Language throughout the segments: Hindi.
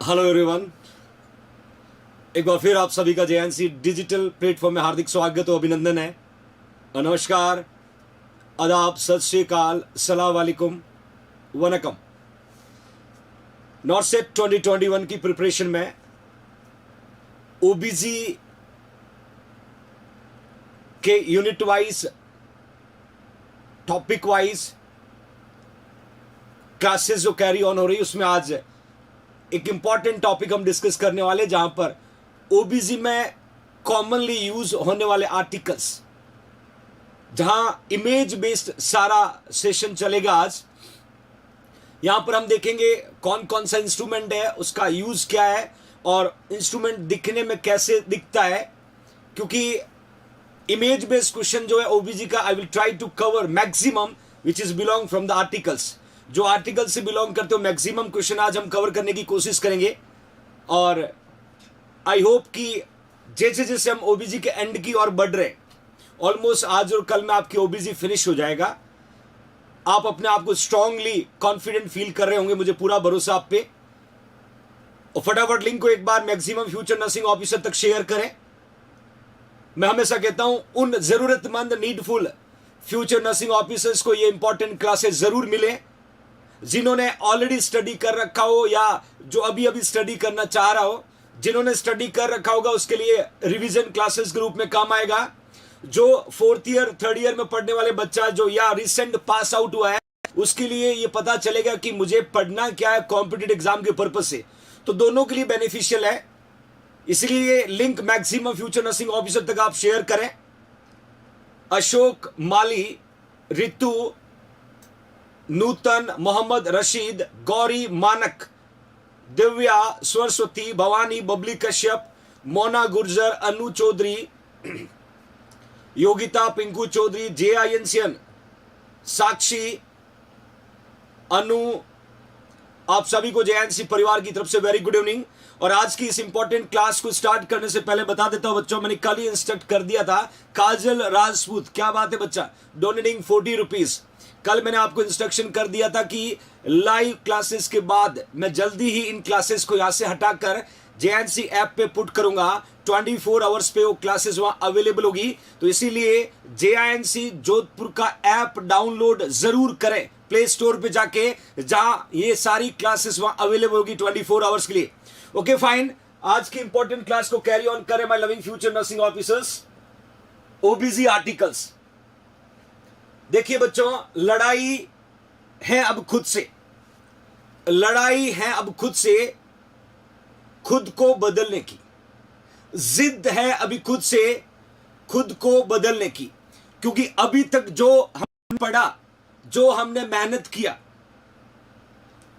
हेलो एवरीवन, एक बार फिर आप सभी का जेएनसी डिजिटल प्लेटफॉर्म में हार्दिक स्वागत और अभिनंदन है। नमस्कार, आदाब, सत श्री अकाल, सलाम वालेकुम, वनकम। नॉर्सेट 2021 की प्रिपरेशन में ओबीजी के unit wise, topic wise classes जो कैरी ऑन हो रही, उसमें आज एक इंपॉर्टेंट टॉपिक हम डिस्कस करने वाले, जहां पर ओबीजी में कॉमनली यूज होने वाले आर्टिकल्स, जहां इमेज बेस्ड सारा सेशन चलेगा। आज यहां पर हम देखेंगे कौन कौन सा इंस्ट्रूमेंट है, उसका यूज क्या है और इंस्ट्रूमेंट दिखने में कैसे दिखता है। क्योंकि इमेज बेस्ड क्वेश्चन जो है ओबीजी का, I will try to cover maximum which is belong from the articles. जो आर्टिकल से बिलोंग करते हो मैक्सिमम क्वेश्चन आज हम कवर करने की कोशिश करेंगे। और आई होप कि जैसे जैसे हम ओबीजी के एंड की ओर बढ़ रहे, ऑलमोस्ट आज और कल में आपकी ओबीजी फिनिश हो जाएगा। आप अपने आप को स्ट्रांगली कॉन्फिडेंट फील कर रहे होंगे, मुझे पूरा भरोसा आप पे। और फटाफट लिंक को एक बार मैक्सिमम फ्यूचर नर्सिंग ऑफिसर तक शेयर करें। मैं हमेशा कहता हूं, उन जरूरतमंद नीडफुल फ्यूचर नर्सिंग ऑफिसर्स को ये इंपॉर्टेंट क्लासेस जरूर मिले, जिन्होंने ऑलरेडी स्टडी कर रखा हो या जो अभी अभी स्टडी करना चाह रहा हो। जिन्होंने स्टडी कर रखा होगा उसके लिए रिवीजन क्लासेस के रूप में काम आएगा। जो 4th ईयर 3rd ईयर में पढ़ने वाले बच्चा जो या रिसेंट पास आउट हुआ है, उसके लिए ये पता चलेगा कि मुझे पढ़ना क्या है कॉम्पिटिटिव एग्जाम के पर्पज से, तो दोनों के लिए बेनिफिशियल है। इसलिए link maximum future nursing officer तक आप शेयर करें। अशोक, माली, रितु, नूतन, मोहम्मद रशीद, गौरी, मानक, दिव्या, सरस्वती, भवानी, बबली कश्यप, मोना गुर्जर, अनु चौधरी, योगिता, पिंकू चौधरी, JINCN, साक्षी, अनु, आप सभी को JNC परिवार की तरफ से वेरी गुड इवनिंग। और आज की इस इंपॉर्टेंट क्लास को स्टार्ट करने से पहले बता देता हूं बच्चों, मैंने कल ही इंस्ट्रक्ट कर दिया था। काजल राजपूत, क्या बात है बच्चा, डोनेटिंग 40 रुपीज। कल मैंने आपको इंस्ट्रक्शन कर दिया था कि लाइव क्लासेस के बाद मैं जल्दी ही इन क्लासेस को यहां से हटाकर JNC ऐप पे पुट करूंगा। 24 आवर्स पे वो क्लासेस वहां अवेलेबल होगी। तो इसीलिए JNC जोधपुर का ऐप डाउनलोड जरूर करें प्ले स्टोर पे जाके, जहां ये सारी क्लासेस वहां अवेलेबल होगी 24 आवर्स के लिए। ओके फाइन, आज की इंपॉर्टेंट क्लास को कैरी ऑन करें my loving future nursing officers. ओबीजी articles देखिए बच्चों, लड़ाई है अब खुद से, लड़ाई है अब खुद से, खुद को बदलने की जिद है अभी खुद से, खुद को बदलने की। क्योंकि अभी तक जो हमने पढ़ा, जो हमने मेहनत किया,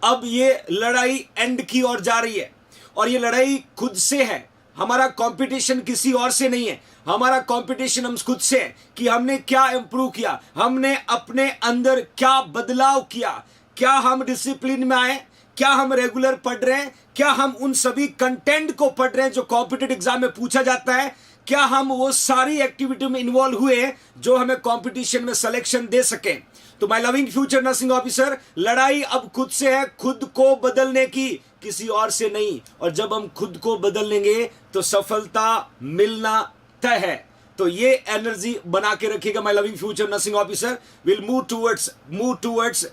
अब ये लड़ाई एंड की ओर जा रही है। और ये लड़ाई खुद से है, हमारा कंपटीशन किसी और से नहीं है। हमारा कंपटीशन हम खुद से है कि हमने क्या इंप्रूव किया, हमने अपने अंदर क्या बदलाव किया, क्या हम डिसिप्लिन में आए, क्या हम रेगुलर पढ़ रहे हैं, क्या हम उन सभी कंटेंट को पढ़ रहे हैं जो कॉम्पिटिटिव एग्जाम में पूछा जाता है, क्या हम वो सारी एक्टिविटी में इन्वॉल्व हुए जो हमें कंपटीशन में सिलेक्शन दे सके। तो my loving future nursing officer, लड़ाई अब खुद से है, खुद को बदलने की, किसी और से नहीं। और जब हम खुद को बदल लेंगे तो सफलता मिलना तय है। तो ये एनर्जी बना के रखिएगा my loving future nursing officer. Will move towards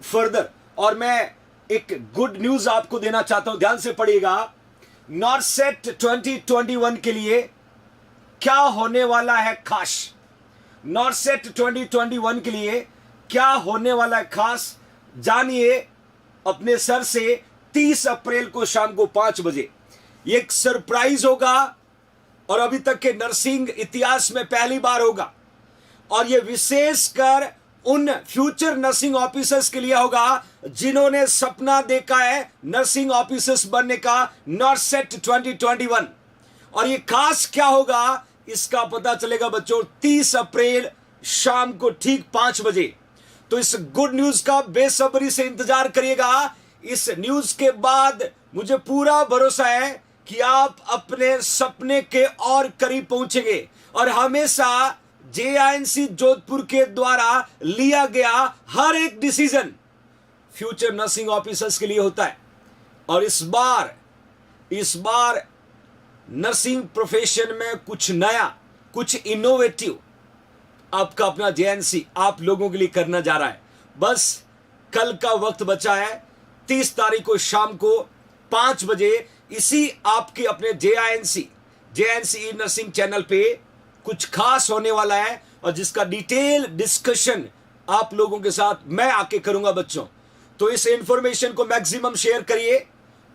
further. और मैं एक गुड न्यूज आपको देना चाहता हूं, ध्यान से पढ़िएगा। नॉर्सेट 2021 के लिए क्या होने वाला है खास, नॉर्सेट 2021 के लिए क्या होने वाला है खास, जानिए अपने सर से। 30 अप्रैल को शाम को 5 बजे ये एक सरप्राइज होगा और अभी तक के नर्सिंग इतिहास में पहली बार होगा। और ये विशेषकर उन फ्यूचर नर्सिंग ऑफिसर्स के लिए होगा जिन्होंने सपना देखा है नर्सिंग ऑफिसर्स बनने का, नॉर्सेट 2021। और ये खास क्या होगा इसका पता चलेगा बच्चों 30 अप्रैल शाम को ठीक 5 बजे। तो इस गुड न्यूज का बेसब्री से इंतजार करिएगा। इस न्यूज के बाद मुझे पूरा भरोसा है कि आप अपने सपने के और करीब पहुंचेंगे। और हमेशा JINC जोधपुर के द्वारा लिया गया हर एक डिसीजन फ्यूचर नर्सिंग ऑफिसर्स के लिए होता है। और इस बार नर्सिंग प्रोफेशन में कुछ नया, कुछ इनोवेटिव आपका अपना JINC आप लोगों के लिए करना जा रहा है। बस कल का वक्त बचा है, 30 तारीख को शाम को 5 बजे इसी आपके अपने JINC ई नर्सिंग चैनल पे कुछ खास होने वाला है, और जिसका डिटेल डिस्कशन आप लोगों के साथ मैं आके करूंगा बच्चों। तो इस इंफॉर्मेशन को मैक्सिमम शेयर करिए।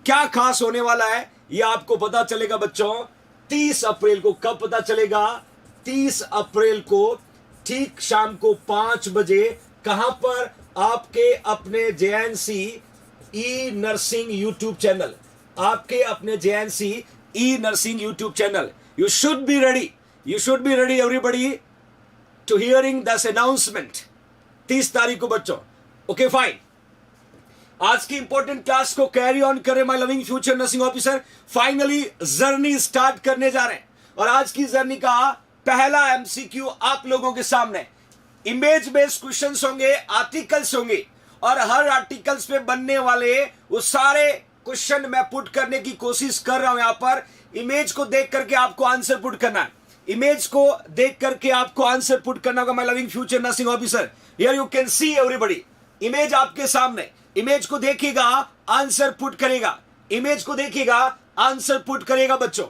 क्या खास होने वाला है ये आपको पता चलेगा बच्चों 30 अप्रैल को। कब पता चलेगा? 30 अप्रैल को ठीक शाम को 5 बजे। कहां पर? आपके अपने JINC E nursing YouTube channel, आपके अपने JINC E nursing YouTube channel. You should be ready everybody to hearing this announcement 30 तारीख को बच्चों। Okay fine. आज की इंपॉर्टेंट क्लास को कैरी ऑन करें my loving future nursing officer. Finally journey start करने जा रहे हैं, और आज की जर्नी का पहला MCQ आप लोगों के सामने। इमेज बेस्ड क्वेश्चंस होंगे, आर्टिकल्स होंगे, और हर आर्टिकल्स पे बनने वाले वो सारे क्वेश्चन मैं पुट करने की कोशिश कर रहा हूं। यहां पर इमेज को देख करके आपको आंसर पुट करना है। इमेज को देख करके आपको आंसर पुट करना होगा my loving future nursing officer. Here you can C everybody, image आपके सामने। इमेज को देखिएगा, आंसर पुट करेगा। इमेज को देखिएगा, आंसर पुट करेगा बच्चों।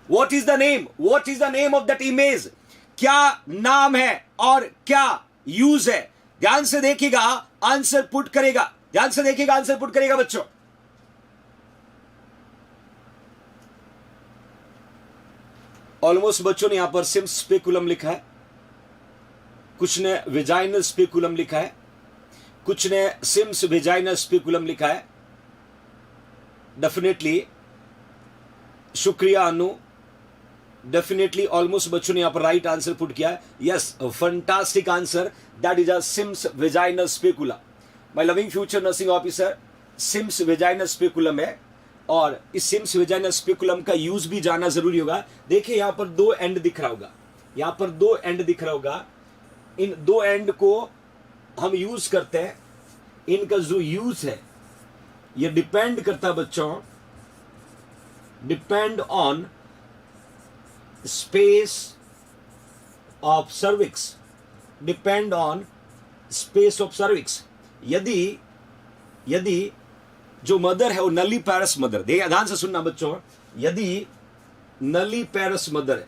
What is the name? What is the name of that image? क्या नाम है और क्या यूज है? ध्यान से देखिएगा, आंसर पुट करेगा। ध्यान से देखिएगा, आंसर पुट करेगा बच्चों। ऑलमोस्ट बच्चों ने यहां पर सिम्स स्पेकुलम लिखा है, कुछ ने वेजाइनल स्पेकुलम लिखा है, कुछ ने सिम्स वेजाइनल स्पेकुलम लिखा है। डेफिनेटली शुक्रिया अनु, डेफिनेटली ऑलमोस्ट बच्चों ने यहां पर राइट आंसर पुट किया है। Yes, fantastic answer, that is a Sims vaginal specula. My loving future nursing officer, Sims vaginal speculum है, और इस सिम्स वेजाइनल स्पेकुलम का यूज भी जानना जरूरी होगा। देखिए यहां पर 2 एंड दिख रहा होगा, यहां पर 2 एंड दिख रहा होगा। इन 2 एंड को हम यूज करते हैं। इनका जो यूज है ये डिपेंड करता है बच्चों, depend on space of cervix, depend on space of cervix. यदि जो मदर है वो नली पैरस मदर, देखिए ध्यान से सुनना बच्चों, यदि नली पैरस मदर है,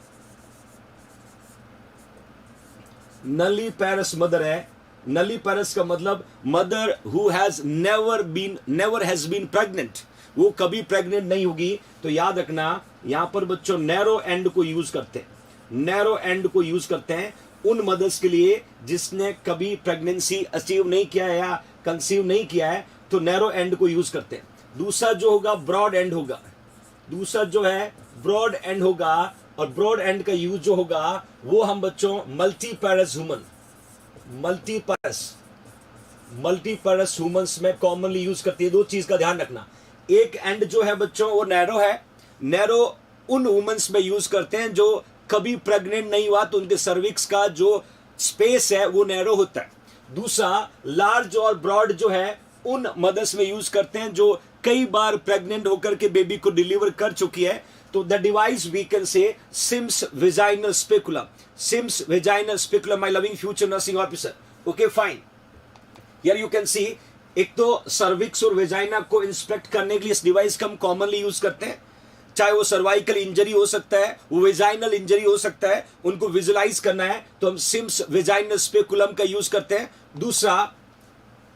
नली पैरस मदर है, नली पैरस का मतलब mother who has never has been pregnant, वो कभी प्रेग्नेंट नहीं होगी। तो याद रखना यहां पर बच्चों नैरो एंड को यूज करते हैं, नैरो एंड को यूज करते हैं उन मदर्स के लिए जिसने कभी प्रेगनेंसी अचीव नहीं किया है या कंसीव नहीं किया है, तो नैरो एंड को यूज करते हैं। दूसरा जो होगा ब्रॉड एंड होगा, दूसरा जो है ब्रॉड एंड होगा, और ब्रॉड एंड का यूज जो होगा वो हम बच्चों मल्टीपैरस ह्यूमंस में कॉमनली यूज करती है। 2 चीज का ध्यान रखना, एक एंड जो है बच्चों वो नैरो है, नैरो उन वुमेन्स में यूज करते हैं जो कभी प्रेग्नेंट नहीं हुआ, तो उनके सर्विक्स का जो स्पेस है वो नैरो होता है। दूसरा लार्ज और ब्रॉड जो है उन मदर्स में यूज करते हैं जो कई बार प्रेग्नेंट होकर के बेबी को डिलीवर कर चुकी है। तो the device we can say Sims vaginal speculum, Sims vaginal speculum my loving future nursing officer. Okay fine, here you can see, एक तो सर्विक्स और वेजाइना को इंस्पेक्ट करने के लिए इस डिवाइस का हम कॉमनली यूज करते हैं, चाहे वो सर्वाइकल इंजरी हो सकता है, वो वेजाइनल इंजरी हो सकता है, उनको विजुलाइज करना है तो हम सिम्स वेजाइनल स्पेकुलम का यूज करते हैं। दूसरा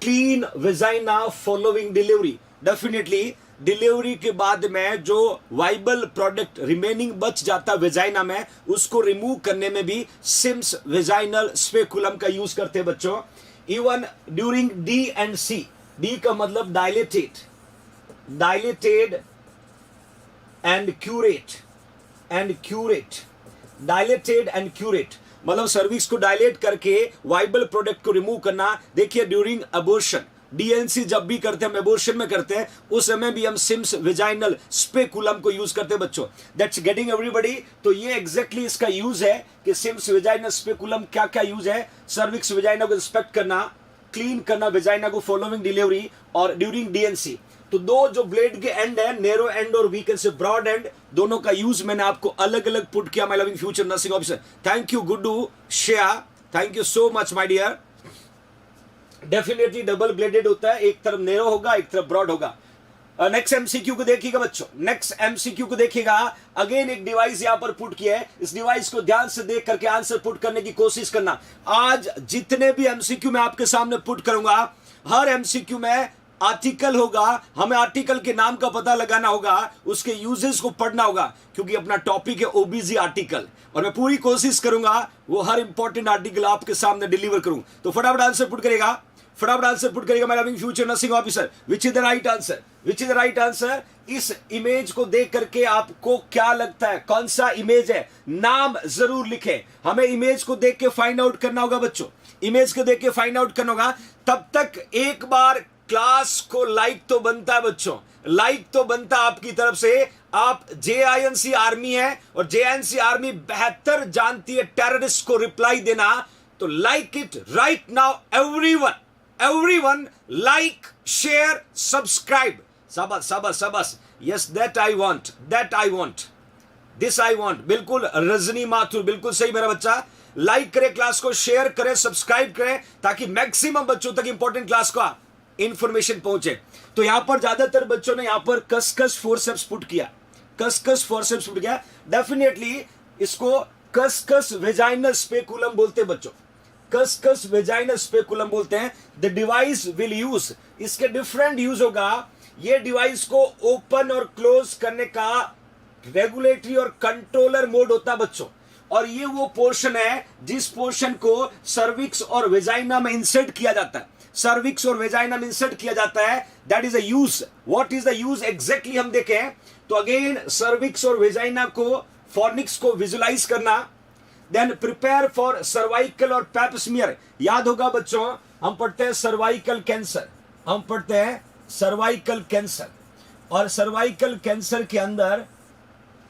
clean vagina following delivery, definitely delivery के बाद में जो वाइबल प्रोडक्ट रिमेनिंग बच जाता वेजाइना में, उसको रिमूव करने में भी सिम्स वेजाइनल स्पेकुलम का यूज करते हैं बच्चों। Even during D and C, D का मतलब dilated and curette, dilated and curette मतलब सर्विक्स को डायलेट करके वाइबल प्रोडक्ट को रिमूव करना। देखिए ड्यूरिंग अबॉर्शन, डीएनसी जब भी करते हैं, हम एबॉर्शन में करते हैं, उस समय भी हम सिम्स वेजाइनल स्पेकुलम को यूज करते हैं बच्चों। That's getting everybody. तो ये एग्जैक्टली इसका यूज है कि सिम्स वेजाइनल स्पेकुलम क्या क्या यूज है। सर्विक्स वेजाइना को इंस्पेक्ट करना, क्लीन करना वेजाइना को फॉलोइंग डिलीवरी और ड्यूरिंग डीएनसी। तो दो जो ब्लेड के एंड है, नैरो एंड और we can say broad end, दोनों का यूज मैंने आपको अलग अलग पुट किया my loving future nursing officer. Thank you Guddu Shreya, thank you so much my dear. Definitely double bladed होता है, एक तरफ नैरो होगा एक तरफ ब्रॉड होगा। नेक्स्ट एमसीक्यू को देखिएगा बच्चों, नेक्स्ट एमसीक्यू को देखिएगा। अगेन एक डिवाइस यहां पर पुट किया है, इस डिवाइस को ध्यान से देख करके आंसर पुट करने की कोशिश करना। आज जितने भी एमसीक्यू मैं आपके सामने पुट करूंगा, हर एमसीक्यू में आर्टिकल होगा, हमें आर्टिकल के नाम का पता लगाना होगा, उसके यूजेस को पढ़ना होगा, क्योंकि अपना टॉपिक है ओबीजी आर्टिकल, और मैं पूरी कोशिश करूंगा वो हर इंपॉर्टेंट आर्टिकल आपके सामने डिलीवर करूं। तो फटाफट आंसर पुट करेगा, फटाफट आंसर पुट करेगा my loving future nursing officer. Which is the right answer, which is the right answer. इस इमेज को देख करके आपको क्या लगता है, कौन सा इमेज है, नाम जरूर लिखें। हमें इमेज को देख के फाइंड आउट करना होगा बच्चों, इमेज को देख के फाइंड आउट करना होगा। तब तक एक बार क्लास को लाइक तो बनता है बच्चों, लाइक तो बनता आपकी तरफ से। आप JINC आर्मी है और JINC आर्मी बेहतर जानती है टेररिस्ट को रिप्लाई देना। तो like it right now everyone like share subscribe. शाबाश शाबाश शाबाश, yes that I want this I want. बिल्कुल रजनी माथुर, बिल्कुल सही मेरा बच्चा। लाइक करे क्लास को, शेयर करे, सब्सक्राइब करे, ताकि मैक्सिमम बच्चों तक इंपॉर्टेंट क्लास का इंफॉर्मेशन पहुंचे। तो यहां पर ज्यादातर बच्चों ने यहां पर कसकस फोरसेप्स पुट किया, कसकस फोरसेप्स पुट किया। डेफिनेटली इसको कसकस वेजाइनल स्पेकुलम बोलते हैं बच्चों, कसकस वेजाइनल स्पेकुलम बोलते हैं। द डिवाइस विल यूज, इसके डिफरेंट यूज होगा। ये डिवाइस को ओपन और क्लोज करने का रेगुलेटरी और कंट्रोलर मोड होता है बच्चों, और ये वो पोर्शन है जिस पोर्शन को सर्विक्स और वेजाइना में इंसर्ट किया जाता है, सर्विक्स और वेजाइना में इंसर्ट किया जाता है। That is a use. What is the use exactly हम देखें तो अगेन सर्विक्स और वेजाइना को, फॉर्निक्स को विजुलाइज करना, देन प्रिपेयर फॉर सर्वाइकल और पैप स्मीयर। याद होगा बच्चों, हम पढ़ते हैं सर्वाइकल कैंसर, हम पढ़ते हैं सर्वाइकल कैंसर, और सर्वाइकल कैंसर के अंदर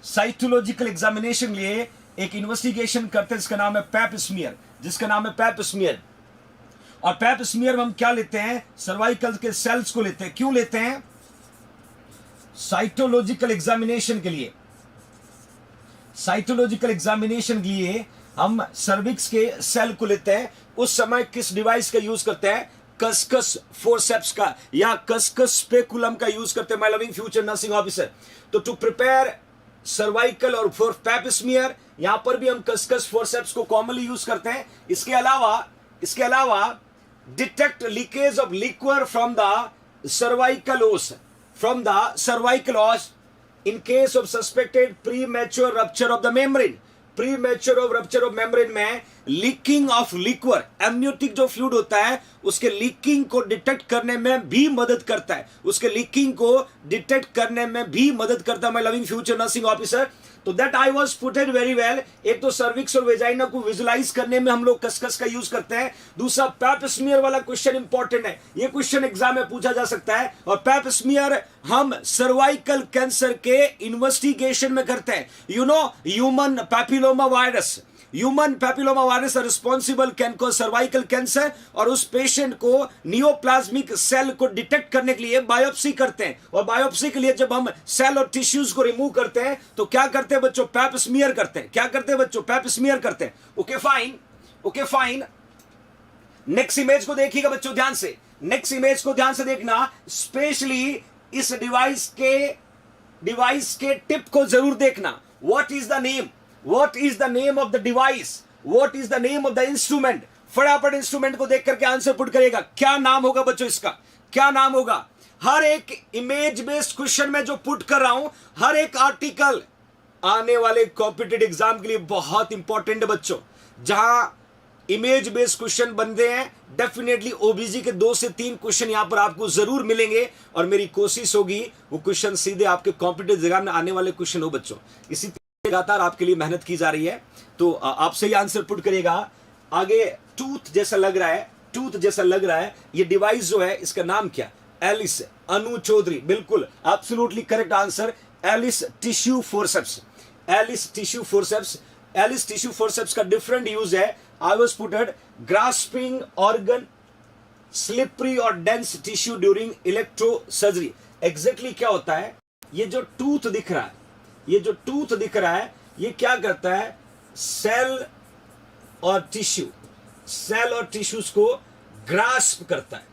साइटोलॉजिकल एग्जामिनेशन लिए एक इन्वेस्टिगेशन करते हैं जिसका नाम है पैप स्मीयर, जिसका नाम है पैप स्मीयर। और पैप स्मीयर में हम क्या लेते हैं, सर्वाइकल के सेल्स को लेते हैं। क्यों लेते हैं? साइटोलॉजिकल एग्जामिनेशन के लिए, साइटोलॉजिकल एग्जामिनेशन के लिए हम सर्विक्स के सेल को लेते हैं। उस समय किस डिवाइस का यूज करते हैं? कसकस फोरसेप्स का या कसकस स्पेकुलम का यूज करते हैं my loving future nursing officer. तो टू प्रिपेयर सर्वाइकल और फॉर पैप स्मीयर, यहां पर भी हम कसकस फोरसेप्स को कॉमनली यूज करते हैं। इसके अलावा detect leakage of liquor from the cervical ओस, in case of suspected premature rupture of the membrane, premature of rupture of membrane में लीकिंग ऑफ लिक्वर, एमनियोटिक जो फ्लूइड होता है उसके लीकिंग को डिटेक्ट करने में भी मदद करता है, उसके लीकिंग को डिटेक्ट करने में भी मदद करता है my loving future nursing officer. तो that I was putted very well. एक तो सर्विक्स और वेजाइना को विजुलाइज करने में हम लोग कसकस का यूज करते हैं। दूसरा पैप स्मीयर वाला क्वेश्चन इंपॉर्टेंट है, ये क्वेश्चन एग्जाम में पूछा जा सकता है। और पैप स्मीयर हम सर्वाइकल कैंसर के इन्वेस्टिगेशन में करते हैं। You know human papilloma virus, human papilloma virus responsible can cause cervical cancer, और उस पेशेंट को नियोप्लाज्मिक सेल को डिटेक्ट करने के लिए बायोप्सी करते हैं। और बायोप्सी के लिए जब हम सेल और टिश्यूज को रिमूव करते हैं तो क्या करते हैं बच्चों? पैप स्मीयर करते हैं। क्या करते हैं बच्चों? पैप स्मीयर करते हैं। Okay fine. नेक्स्ट इमेज को देखिएगा बच्चों ध्यान से, नेक्स्ट इमेज को ध्यान से देखना। स्पेशली इस डिवाइस के टिप को जरूर देखना। What is the name, What is the name of the device? What is the name of the instrument? फटाफट इंस्ट्रूमेंट को देख करके आंसर पुट करेगा। क्या नाम होगा बच्चों इसका? क्या नाम होगा? हर एक इमेज बेस्ड क्वेश्चन में जो पुट कर रहा हूं, हर एक आर्टिकल आने वाले कॉम्पिटिटिव एग्जाम के लिए बहुत इंपॉर्टेंट है बच्चों। जहां इमेज बेस्ड क्वेश्चन बनते हैं, डेफिनेटली ओबीसी के 2 से 3 क्वेश्चन यहां पर आपको जरूर मिलेंगे, और मेरी कोशिश होगी वो क्वेश्चन सीधे आपके कॉम्पिटिटिव एग्जाम में आने वाले क्वेश्चन हो बच्चों। इसी लगातार आपके लिए मेहनत की जा रही है, तो आप सही आंसर पुट करिएगा। आगे टूथ जैसा लग रहा है, टूथ जैसा लग रहा है, ये डिवाइस जो है इसका नाम क्या? एलिस अनु चौधरी, बिल्कुल absolutely correct answer, Allis tissue forceps. Allis tissue forceps, Allis tissue forceps का डिफरेंट यूज है। I was putted grasping organ, slippery और dense tissue during electro surgery. Exactly क्या होता है? ये जो टूथ दिख रहा है, ये जो टूथ दिख रहा है, ये क्या करता है? सेल और टिश्यू, सेल और टिश्यूज को ग्रास्प करता है।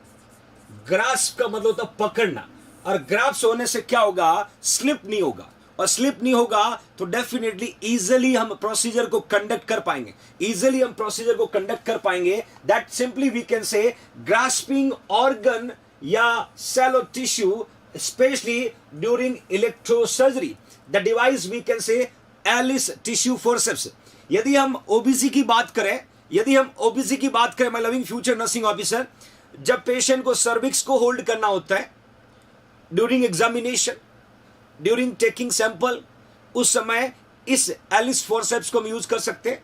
ग्रास्प का मतलब होता है पकड़ना, और ग्रास्प होने से क्या होगा? स्लिप नहीं होगा, और स्लिप नहीं होगा तो डेफिनेटली इजीली हम प्रोसीजर को कंडक्ट कर पाएंगे, इजीली हम प्रोसीजर को कंडक्ट कर पाएंगे। That simply we can say grasping organ या सेल और tissue specially during electrosurgery. The device we can say Allis tissue forceps. यदि हम ओबीसी की बात करें, यदि हम ओबीसी की बात करें, my loving future nursing officer, जब पेशेंट को सर्विक्स को होल्ड करना होता है during examination, during taking sample, उस समय इस एलिस फोर्सेप्स को हम यूज कर सकते हैं।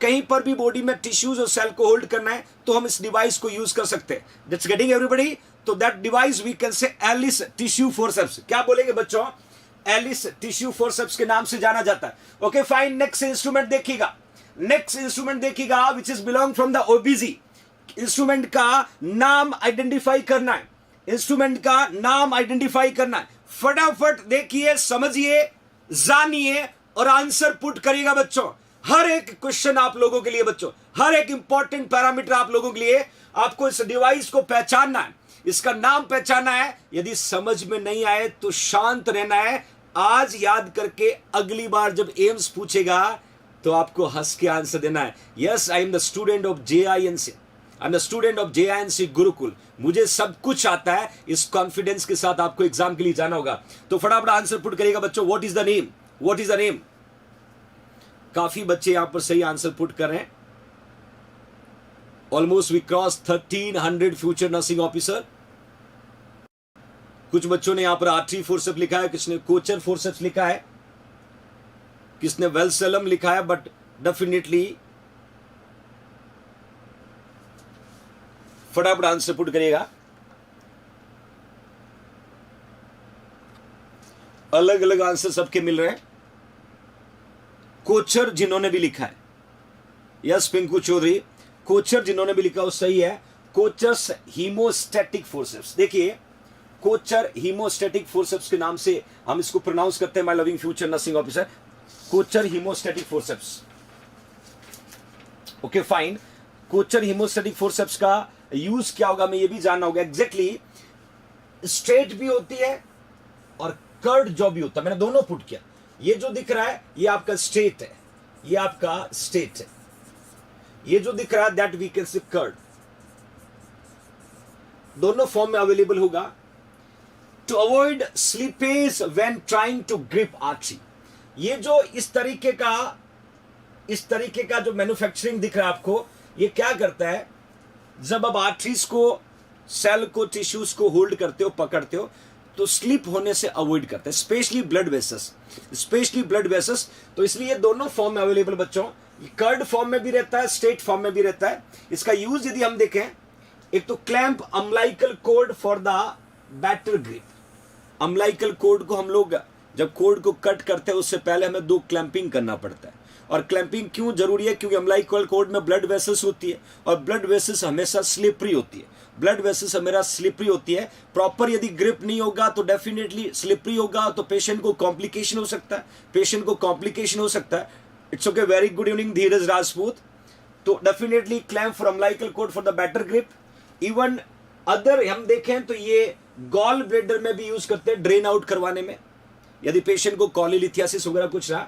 कहीं पर भी बॉडी में टिश्यूज और सेल को होल्ड करना है तो हम इस डिवाइस को यूज कर सकते हैं। That's getting everybody? तो that device we can say Allis tissue forceps. क्या बोलेंगे बच्चों? एलिस टिश्यू फोर्सेप्स के नाम से जाना जाता है। ओके फाइन, नेक्स्ट इंस्ट्रूमेंट देखिएगा, नेक्स्ट इंस्ट्रूमेंट देखिएगा विच is belong from the OBC. Instrument का नाम आइडेंटिफाई करना है, इंस्ट्रूमेंट का नाम आइडेंटिफाई करना है। फटाफट देखिए, समझिए, जानिए और आंसर पुट करिएगा बच्चों। हर एक क्वेश्चन आप लोगों के लिए बच्चों, हर एक इंपॉर्टेंट पैरामीटर आप लोगों के लिए, आपको इस डिवाइस को पहचानना है, इसका नाम पहचानना है। यदि समझ में नहीं आए तो शांत रहना है, आज याद करके अगली बार जब एम्स पूछेगा तो आपको हंस के आंसर देना है। Yes, I am the student of JINC, I am the student of JINC Gurukul, मुझे सब कुछ आता है। इस कॉन्फिडेंस के साथ आपको एग्जाम के लिए जाना होगा, तो फटाफट आंसर पुट करिएगा बच्चों। What is the name? What is the name? काफी बच्चे यहां पर सही आंसर पुट कर रहे हैं। Almost we cross 1300 future nursing officer. कुछ बच्चों ने यहां पर आर्टरी फोर्सेप्स लिखा है, किसने कोचर फोर्सेप्स लिखा है, किसने वेलसेलम लिखा है, बट डेफिनेटली फटाफट आंसर पुट करिएगा। अलग अलग आंसर सबके मिल रहे हैं। कोचर जिन्होंने भी लिखा है, यस पिंकू चौधरी, कोचर जिन्होंने भी लिखा वो सही है। कोचर्स हीमोस्टैटिक फोर्सेप्स, देखिए कोचर हीमोस्टैटिक फोर्सेप्स के नाम से हम इसको प्रोनाउंस करते हैं, my loving future nursing officer. Kocher haemostatic forceps, okay fine. Kocher haemostatic forceps का यूज क्या होगा हमें ये भी जानना होगा। एग्जैक्टली स्ट्रेट भी होती है और कर्ड जो भी होता है, मैंने दोनों पुट किया। ये जो दिख रहा है ये आपका स्ट्रेट है, ये आपका स्ट्रेट है। ये जो दिख रहा है that we can say curved. दोनों फॉर्म में अवेलेबल होगा। To avoid slippage when trying to grip artery, ये जो इस तरीके का जो मैन्युफैक्चरिंग दिख रहा है आपको, ये क्या करता है? जब आप आर्टरीज को, सेल को, टिश्यूज को होल्ड करते हो, पकड़ते हो, तो स्लिप होने से अवॉइड करते हैं, specially blood vessels, specially blood vessels. तो इसलिए दोनों फॉर्म में अवेलेबल बच्चों, कर्ड फॉर्म में भी रहता है, स्ट्रेट फॉर्म में भी रहता है। इसका यूज यदि हम देखें, एक तो clamp umbilical cord for the better grip. Umbilical cord को हम लोग जब कोड को कट करते हैं उससे पहले हमें 2 क्लैंपिंग करना पड़ता है। और क्लैंपिंग क्यों जरूरी है? क्योंकि अम्लाइकल कोड में ब्लड वेसल्स होती है, और ब्लड वेसल्स हमेशा स्लिपरी होती है, ब्लड वेसल्स हमेशा स्लिपरी होती है। प्रॉपर यदि ग्रिप नहीं होगा तो डेफिनेटली स्लिपरी होगा, तो पेशेंट को कॉम्प्लिकेशन हो सकता है, पेशेंट को कॉम्प्लिकेशन हो सकता है। It's okay, very good evening Dheeraj Rajput. तो definitely clamp for umbilical cord for the better grip. Even other हम देखें तो ये गॉल ब्लेडर में भी यूज करते हैं, ड्रेन आउट करवाने में, यदि पेशेंट को कॉलिलिथियासिस वगैरह कुछ रहा।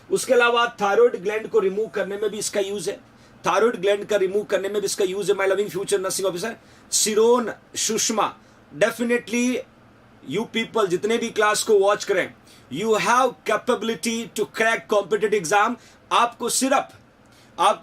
उसके अलावा थायराइड ग्लैंड को रिमूव करने में भी इसका यूज है, थायराइड ग्लैंड का रिमूव करने में भी इसका यूज है। My loving future nursing officer सिरोन सुषमा, डेफिनेटली यू पीपल जितने भी क्लास को वॉच करें, you have capability to crack competitive exam. आपको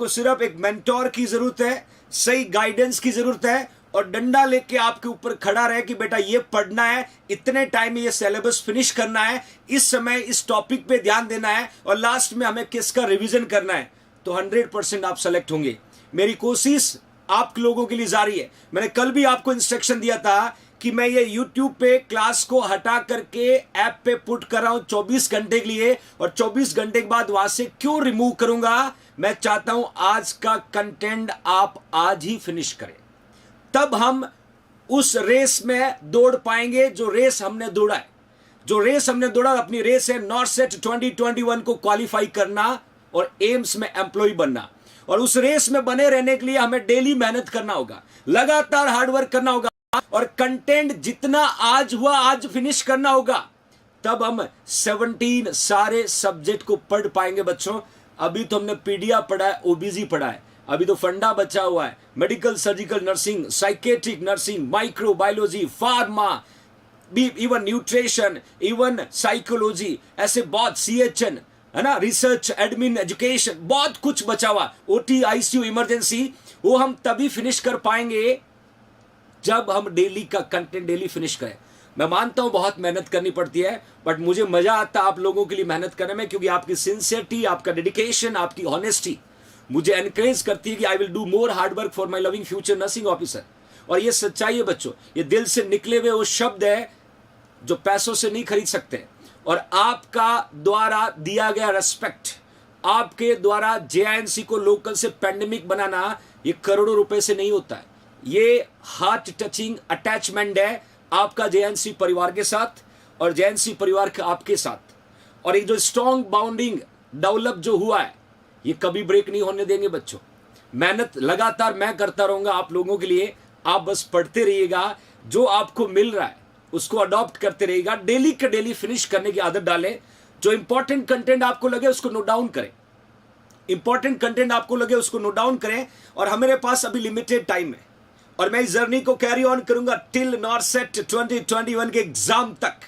सिर्फ एक मेंटोर की जरूरत है, सही गाइडेंस की जरूरत है, और डंडा लेके आपके ऊपर खड़ा रहे कि बेटा ये पढ़ना है, इतने टाइम में ये सिलेबस फिनिश करना है, इस समय इस टॉपिक पे ध्यान देना है, और लास्ट में हमें किसका रिवीजन करना है, तो 100% आप सेलेक्ट होंगे। मेरी कोशिश आप लोगों के लिए जारी है। मैंने कल भी आपको इंस्ट्रक्शन दिया था कि मैं ये YouTube पे क्लास को हटा करके ऐप पे पुट कर रहा हूं 24 घंटे के लिए, और 24 घंटे के बाद वहां से क्यों रिमूव करूंगा। मैं चाहता हूं आज का कंटेंट आप आज ही फिनिश करें, तब हम उस रेस में दौड़ पाएंगे जो रेस हमने दौड़ा है। जो रेस हमने दौड़ा अपनी रेस है नॉर्सेट 2021 को क्वालिफाई करना और एम्स में एम्प्लॉय बनना। और उस रेस में बने रहने के लिए हमें डेली मेहनत करना होगा, लगातार हार्डवर्क करना होगा, और कंटेंट जितना आज हुआ आज फिनिश करना होगा। तब हम 17 सारे सब्जेक्ट को पढ़ पाएंगे बच्चों। अभी तो हमने पीडिया पढ़ा है, ओबीजी पढ़ा है, अभी तो फंडा बचा हुआ है, medical surgical nursing, psychiatric nursing, microbiology, pharma, even nutrition, even psychology, ऐसे बहुत CHN है ना, रिसर्च एडमिन एजुकेशन, बहुत कुछ बचा हुआ, OT ICU इमरजेंसी। वो हम तभी फिनिश कर पाएंगे जब हम डेली का कंटेंट डेली फिनिश करें। मैं मानता हूं बहुत मेहनत करनी पड़ती है, बट मुझे मजा आता है आप लोगों के लिए मेहनत करने में, क्योंकि आपकी सिंसियरिटी, आपका डेडिकेशन, आपकी ऑनेस्टी मुझे एनकरेज करती है कि I will do more hard work for my loving future nursing officer. और ये सच्चाई है बच्चों, ये दिल से निकले हुए वो शब्द है जो पैसों से नहीं खरीद सकते। और आपका द्वारा दिया गया रेस्पेक्ट, आपके द्वारा JINC को लोकल से पेंडेमिक बनाना, ये करोड़ों रुपए से नहीं होता है। ये हार्ट टचिंग अटैचमेंट है आपका JINC परिवार के साथ और JINC परिवार के आपके साथ। और एक जो स्ट्रॉन्ग बाउंडिंग डेवलप जो हुआ है, ये कभी ब्रेक नहीं होने देंगे बच्चों। मेहनत लगातार मैं करता रहूंगा आप लोगों के लिए, आप बस पढ़ते रहिएगा, जो आपको मिल रहा है उसको अडॉप्ट करते रहिएगा, डेली के डेली फिनिश करने की आदत डालें। जो इंपॉर्टेंट कंटेंट आपको लगे उसको नोट डाउन करें, इंपॉर्टेंट कंटेंट आपको लगे उसको नोट डाउन करें। और हमारे पास अभी लिमिटेड टाइम है, और मैं इस जर्नी को कैरी ऑन करूंगा टिल नॉर्सेट 2021 के एग्जाम तक।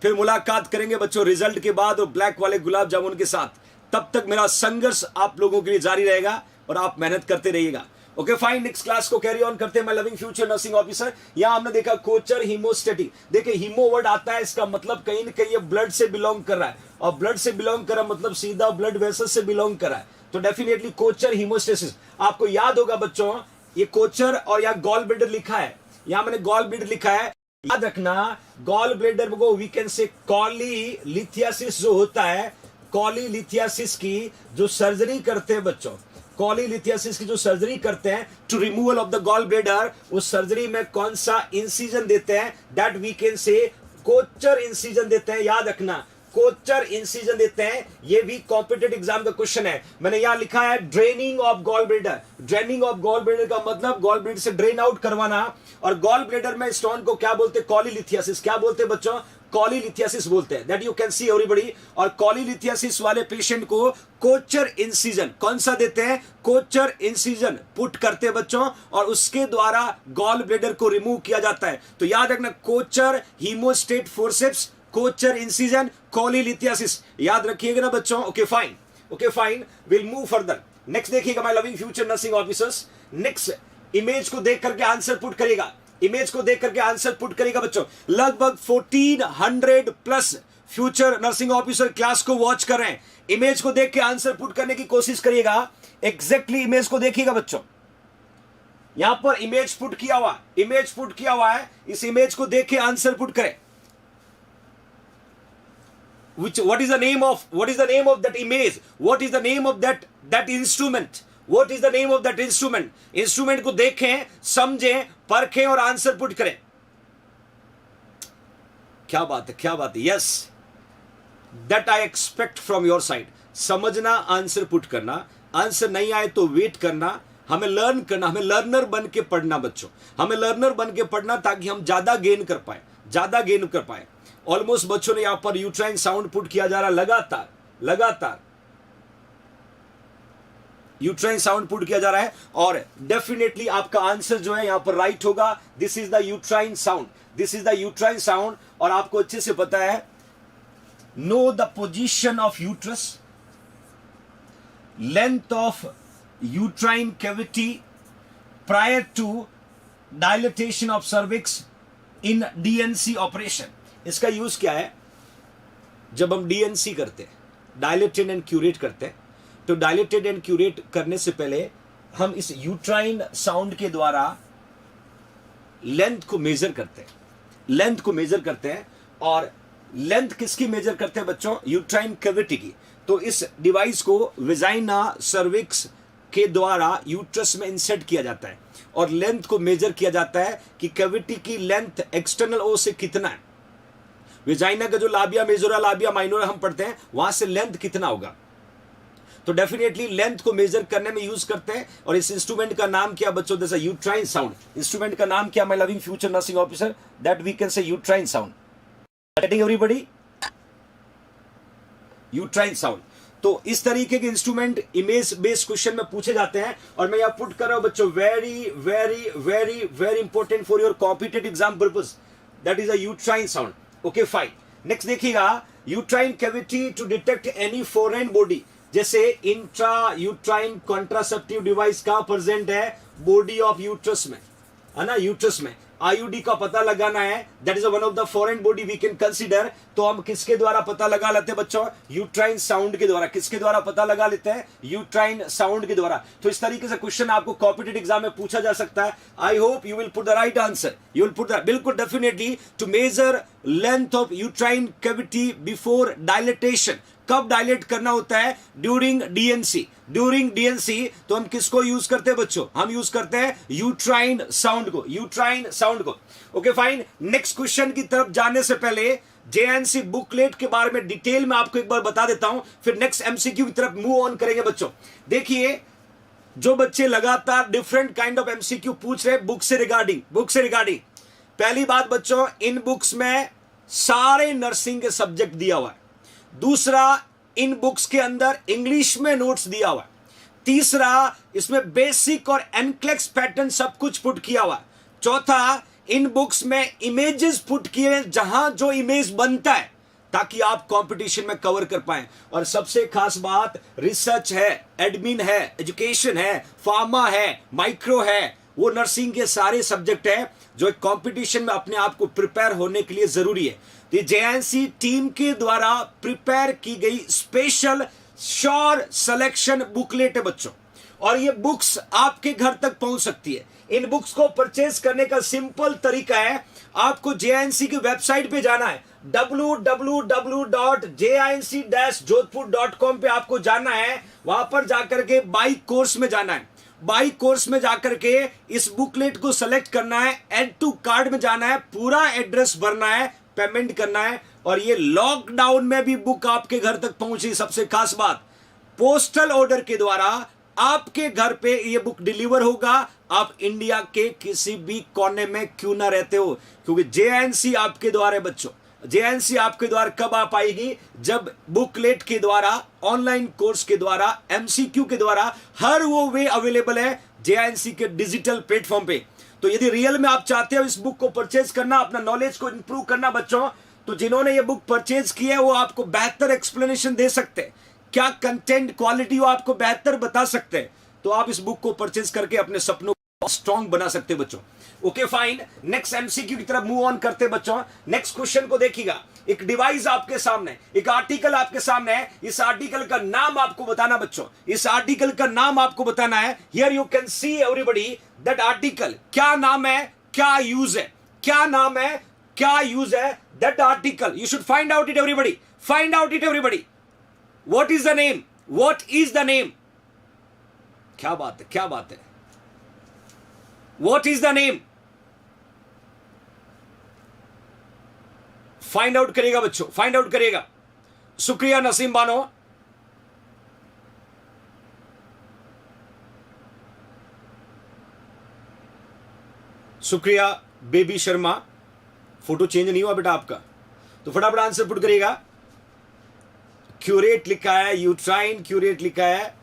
फिर मुलाकात करेंगे बच्चों रिजल्ट के बाद और ब्लैक वाले गुलाब जामुन के साथ। तब तक मेरा संघर्ष आप लोगों के लिए जारी रहेगा और आप मेहनत करते रहिएगा। ओके फाइन, नेक्स्ट क्लास को कैरी ऑन करते हैं। मैं लविंग फ्यूचर नर्सिंग ऑफिसर। यहां हमने देखा कोचर हीमोस्टेटिक। देखिए हीमो वर्ड आता है, इसका मतलब कहीं ना कहीं ये ब्लड से बिलोंग कर रहा है, और ब्लड से बिलोंग कर रहा मतलब सीधा ब्लड वेसल से बिलोंग कर रहा है, तो डेफिनेटली कोचर हीमोस्टेसिस। आपको याद होगा बच्चों, ये कोचर और यहाँ गॉल ब्लेडर लिखा है, यहां मैंने गॉल ब्लेडर लिखा है, याद रखना। गॉल ब्लेडर को वी कैन से कॉलीलिथियासिस जो होता है, कॉलीलिथियासिस की जो सर्जरी करते हैं बच्चों, कॉलीलिथियासिस की जो सर्जरी करते हैं to removal of the gall bladder, उस सर्जरी में कौन सा इंसिजन देते हैं, दैट वी कैन से कोचर इंसिजन देते हैं। याद रखना, कोचर इंसिजन देते हैं। ये भी कॉम्पिटिटिव एग्जाम का क्वेश्चन है। मैंने यहां लिखा है draining of gall bladder. Draining of gall bladder का मतलब गॉल ब्लेडर से ड्रेन आउट करवाना। और गॉल ब्लेडर में स्टोन को क्या बोलते हैं, कॉलीलिथियासिस। क्या बोलते हैं बच्चों, कॉलीलिथियासिस बोलते हैं, that you can C everybody. और कॉलीलिथियासिस वाले पेशेंट को कोचर इंसिजन कौन सा देते हैं, कोचर इंसिजन पुट करते हैं बच्चों, और उसके द्वारा गॉल ब्लेडर को रिमूव किया जाता है। तो याद रखना, Kocher hemostat forceps, Kocher incision, cholelithiasis, याद रखिएगा ना बच्चों। Okay fine, okay fine, will move further. Next देखिएगा my loving future nursing officers. Next image को देख करके आंसर पुट करेगा, इमेज को देख करके आंसर पुट करेगा बच्चों। लगभग 1400 plus future nursing officer class को वॉच कर रहे हैं। इमेज को देख के आंसर पुट करने की कोशिश करिएगा। एग्जैक्टली इमेज को देखिएगा बच्चों, यहां पर इमेज पुट किया हुआ, इमेज पुट किया हुआ है, इस इमेज को देख के आंसर पुट करें। What is the name of that image? What is the name of that instrument? What is the name of that instrument? Instrument को देखें, समझें, परखें और आंसर पुट करें। क्या बात है, क्या बात है। Yes, that I expect from your side. समझना, आंसर पुट करना, आंसर नहीं आए तो वेट करना, हमें लर्न करना, हमें लर्नर बन के पढ़ना बच्चों, हमें लर्नर बन के पढ़ना ताकि हम ज्यादा गेन कर पाए, ज्यादा गेन कर पाए। ऑलमोस्ट बच्चों ने यहां पर यूट्राइन साउंड पुट किया जा रहा लगातार लगातार। यूट्राइन साउंड पुट किया जा रहा है और डेफिनेटली आपका आंसर जो है यहां पर राइट होगा। This is the uterine sound, this is the uterine sound. और आपको अच्छे से पता है, know the position of uterus, length of uterine cavity prior to dilatation of cervix in DNC operation. इसका यूज क्या है? जब हम डीएनसी करते हैं, डायलेटेड एंड क्यूरेट करते हैं, तो डायलेटेड एंड क्यूरेट करने से पहले हम इस यूट्राइन साउंड के द्वारा लेंथ को मेजर करते हैं, लेंथ को मेजर करते हैं। और लेंथ किसकी मेजर करते हैं बच्चों? यूट्राइन कैविटी की। तो इस डिवाइस को विजाइना सर्विक्स के द्वारा यूट्रस में इंसर्ट किया जाता है और लेंथ को मेजर किया जाता है कि कैविटी की लेंथ एक्सटर्नल ओ से कितना है। विजाइना का जो लाबिया मेजोरा, लाबिया माइनोरा हम पढ़ते हैं, वहां से लेंथ कितना होगा। तो डेफिनेटली लेंथ को मेजर करने में यूज करते हैं। और इस इंस्ट्रूमेंट का नाम क्या बच्चों? जैसा यूट्राइन साउंड। इंस्ट्रूमेंट का नाम क्या, my loving future nursing officer? That we can say uterine sound. Getting everybody? Uterine sound. तो इस तरीके के इंस्ट्रूमेंट इमेज बेस्ड क्वेश्चन में पूछे जाते हैं और मैं यहां पुट कर रहा हूं बच्चों, very very very very important for your competitive exam purpose, that is a uterine sound. Okay fine. Next देखिएगा, uterine cavity to detect any foreign body, जैसे इंट्रा यूट्राइन कॉन्ट्रासेप्टिव डिवाइस कहां प्रेजेंट है? बॉडी ऑफ यूट्रस में, है ना, यूट्रस में। आईयूडी का पता लगाना है, that is one of the foreign body we can consider. तो हम किसके द्वारा पता लगा लेते हैं बच्चों? यूट्राइन साउंड के द्वारा। किसके द्वारा पता लगा लेते हैं? यूट्राइन साउंड के द्वारा। तो इस तरीके से क्वेश्चन आपको कॉम्पिटेटिव एग्जाम में पूछा जा सकता है। I hope you will put the right answer, you will put the, बिल्कुल definitely, to measure length of uterine cavity before dilatation. कब डायलेट करना होता है? During DNC. ड्यूरिंग डीएनसी तो हम किसको यूज करते हैं बच्चों? हम यूज करते हैं यूट्राइन साउंड को, यूट्राइन साउंड को। Okay fine. नेक्स्ट क्वेश्चन की तरफ जाने से पहले जेएनसी बुकलेट के बारे में डिटेल में आपको एक बार बता देता हूं, फिर नेक्स्ट एमसीक्यू की तरफ मूव ऑन करेंगे बच्चों। देखिए, जो बच्चे लगातार डिफरेंट काइंड ऑफ एमसीक्यू पूछ रहे बुक से रिगार्डिंग, बुक से रिगार्डिंग। पहली बात बच्चों, इन बुक्स में सारे नर्सिंग के सब्जेक्ट दिया हुआ है। दूसरा, इन बुक्स के अंदर इंग्लिश में नोट्स दिया हुआ है। तीसरा, इसमें बेसिक और एनक्लेक्स पैटर्न सब कुछ पुट किया हुआ है। चौथा, इन बुक्स में इमेजेस पुट किए जहां जो इमेज बनता है ताकि आप कंपटीशन में कवर कर पाएं। और सबसे खास बात, रिसर्च है, एडमिन है, एजुकेशन है, फार्मा है, माइक्रो है, वो नर्सिंग के सारे सब्जेक्ट है जो एक कंपटीशन में अपने आप को प्रिपेयर होने के लिए जरूरी है। तो जेएनसी टीम के द्वारा प्रिपेयर की गई स्पेशल श्योर सिलेक्शन बुकलेट है बच्चों, और ये बुक्स आपके घर तक पहुंच सकती है। इन बुक्स को परचेज करने का सिंपल तरीका है, आपको जेएनसी की वेबसाइट पे जाना है, www.jinc-jodhpur.com पे आपको जाना है। वहां पर जाकर के बाई कोर्स में जाना है, बाई कोर्स में जाकर के इस बुकलेट को सेलेक्ट करना है, एड टू कार्ड में जाना है, पूरा एड्रेस भरना है, पेमेंट करना है, और ये लॉकडाउन में भी बुक आपके घर तक पहुंची। सबसे खास बात, पोस्टल ऑर्डर के द्वारा आपके घर पे ये बुक डिलीवर होगा, आप इंडिया के किसी भी कोने में क्यों ना रहते हो, क्योंकि जेएनसी आपके द्वारा है बच्चों। जेएनसी आपके द्वारा कब आ पाएगी? जब बुकलेट के द्वारा, ऑनलाइन कोर्स के द्वारा, एमसीक्यू के द्वारा, हर वो वे अवेलेबल है जेएनसी के डिजिटल प्लेटफॉर्म पे। तो यदि रियल में आप चाहते हो इस बुक को परचेज करना, अपना नॉलेज को इंप्रूव करना बच्चों, तो जिन्होंने ये बुक परचेज की है वो आपको बेहतर एक्सप्लेनेशन दे सकते हैं, क्या कंटेंट क्वालिटी वो आपको बेहतर बता सकते हैं। तो आप इस बुक को परचेज करके अपने सपनों को स्ट्रॉन्ग बना सकते हैं बच्चों। ओके फाइन, नेक्स्ट एमसीक्यू की तरफ मूव ऑन करते हैं बच्चों। नेक्स्ट क्वेश्चन को देखिएगा, एक डिवाइस आपके सामने, एक आर्टिकल आपके सामने है, इस आर्टिकल का नाम आपको बताना बच्चों, इस आर्टिकल का नाम आपको बताना है। Here you can C everybody that article, क्या नाम है, क्या यूज है, क्या नाम है, क्या यूज है that article. You should find out it everybody, find out it everybody. What is the name? What is the name? क्या बात है, क्या बात है। What is the name? Find out करिएगा बच्चों, फाइंड आउट करिएगा। शुक्रिया नसीम बानो। शुक्रिया बेबी शर्मा। फोटो चेंज नहीं हुआ बेटा आपका, तो फटाफट आंसर पुट करिएगा। क्यूरेट लिखा है, यूट्राइन क्यूरेट लिखा है,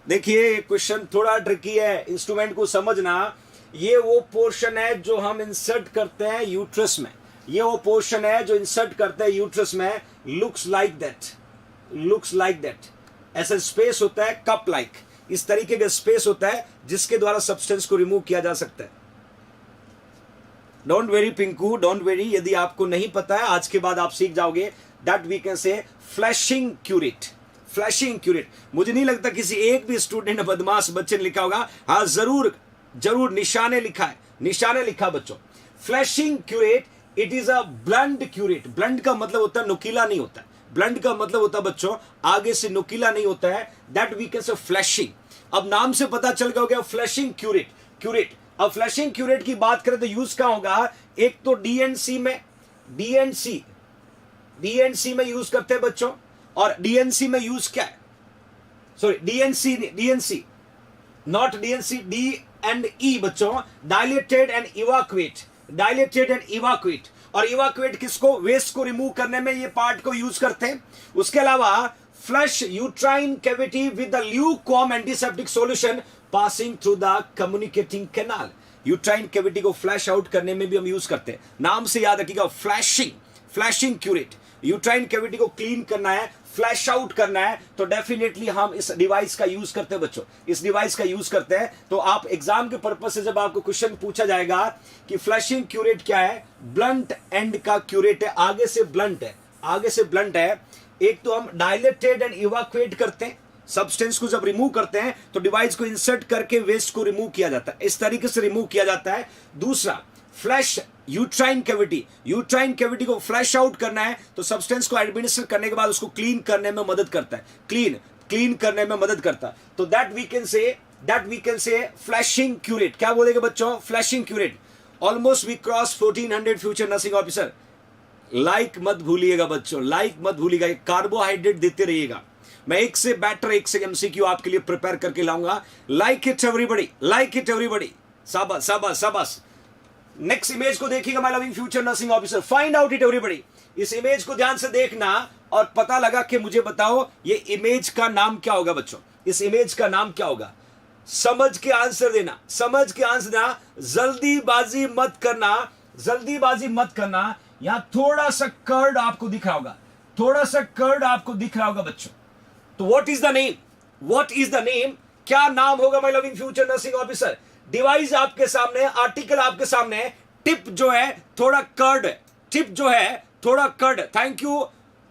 देखिए ये क्वेश्चन थोड़ा ट्रिकी है, इंस्ट्रूमेंट को समझना। ये वो पोर्शन है जो हम इंसर्ट करते हैं यूट्रस में, ये वो पोर्शन है जो इंसर्ट करते हैं यूट्रस में। Looks like that, looks like that. ऐसा स्पेस होता है कप लाइक, इस तरीके का स्पेस होता है जिसके द्वारा सब्सटेंस को रिमूव किया जा सकता है। Don't very Pinku, don't very. यदि आपको नहीं पता है आज के बाद आप सीख जाओगे। That we can say flushing curette, flushing curette. मुझे नहीं लगता किसी एक भी स्टूडेंट बदमाश बच्चे ने लिखा होगा। हाँ जरूर जरूर निशाने लिखा है, निशाने लिखा बच्चों। Flushing curate, it is a blunt curate. Blunt का मतलब होता है नुकीला नहीं होता है, ब्लंट का मतलब होता है बच्चों आगे से नुकीला नहीं होता है। That we can say flushing. अब नाम से पता चल गया फ्लैशिंग क्यूरेट, क्यूरेट। अब फ्लैशिंग क्यूरेट की बात करें तो यूज क्या होगा, एक तो डीएनसी में, डीएनसी में यूज करते हैं बच्चों। और डीएनसी में यूज क्या है, sorry DNC not DNC, D and E बच्चों, डायलेटेड एंड इवाक्वेट, डायलेटेड एंड इवाक्वेट। और इवाक्वेट किसको, वेस्ट को रिमूव करने में ये पार्ट को यूज करते हैं। उसके अलावा flush uterine cavity with the lukewarm antiseptic solution passing through the communicating canal. Uterine cavity को फ्लैश आउट करने में भी हम यूज करते हैं। नाम से याद रखिएगा flashing, flashing curate. Uterine cavity को क्लीन करना है, फ्लैश आउट करना है, तो डेफिनेटली हम इस डिवाइस का यूज करते हैं बच्चों, इस डिवाइस का यूज करते हैं। तो आप एग्जाम के पर्पज से जब आपको क्वेश्चन पूछा जाएगा कि फ्लैशिंग क्यूरेट क्या है, ब्लंट एंड का क्यूरेट है, आगे से ब्लंट है, आगे से ब्लंट है। एक तो हम डायलेटेड एंड इवाक्वेट करते हैं, सब्सटेंस को जब रिमूव करते हैं तो डिवाइस को इंसर्ट करके वेस्ट को रिमूव किया जाता है, इस तरीके से रिमूव किया जाता है। दूसरा flash uterine cavity, uterine cavity को फ्लैश आउट करना है तो सब्सटेंस को एडमिनिस्टर करने के बाद उसको क्लीन करने में मदद करता है, क्लीन करने में मदद करता है। तो that we can say flushing curette. क्या बोलेंगे बच्चों, flushing curette. Almost we cross 1400 future nursing officer. Like मत भूलिएगा बच्चों, लाइक मत भूलिएगा, कार्बोहाइड्रेट देते रहिएगा। मैं एक से बेटर एक से एमसीक्यू आपके लिए प्रिपेयर करके लाऊंगा। Like it everybody, like it everybody. शाबाश शाबाश शाबाश। नेक्स्ट इमेज को देखिएगा my loving future nursing officer, find out it everybody. इस इमेज को ध्यान से देखना और पता लगा कि मुझे बताओ ये इमेज का नाम क्या होगा बच्चों, इस इमेज का नाम क्या होगा। समझ के आंसर देना, समझ के आंसर देना, जल्दीबाजी मत करना, जल्दीबाजी मत करना। यहां थोड़ा सा कर्ड आपको दिख रहा होगा, थोड़ा सा कर्ड आपको दिख रहा होगा बच्चों। तो what is the name, what is the name, क्या नाम होगा my loving future nursing officer. Device आपके सामने, आर्टिकल आपके सामने, टिप जो है थोड़ा कर्ड है, टिप जो है थोड़ा curved. Thank you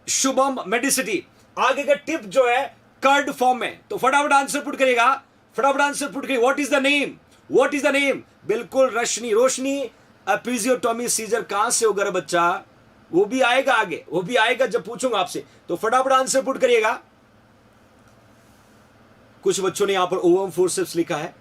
Shubham Medicity. आगे का टिप जो है कर्ड फॉर्म में। तो फटाफट आंसर पुट करिएगा, फटाफट आंसर पुट करिए। What is the name, what is the name. बिल्कुल रोशनी, रोशनी एपिजियोटॉमी सीजर कहां से होगा बच्चा, वो भी आएगा आगे, वो भी आएगा जब पूछूंगा आपसे। तो फटाफट आंसर पुट करिएगा। कुछ बच्चों ने यहां पर ओवम फोर्सेप्स लिखा है,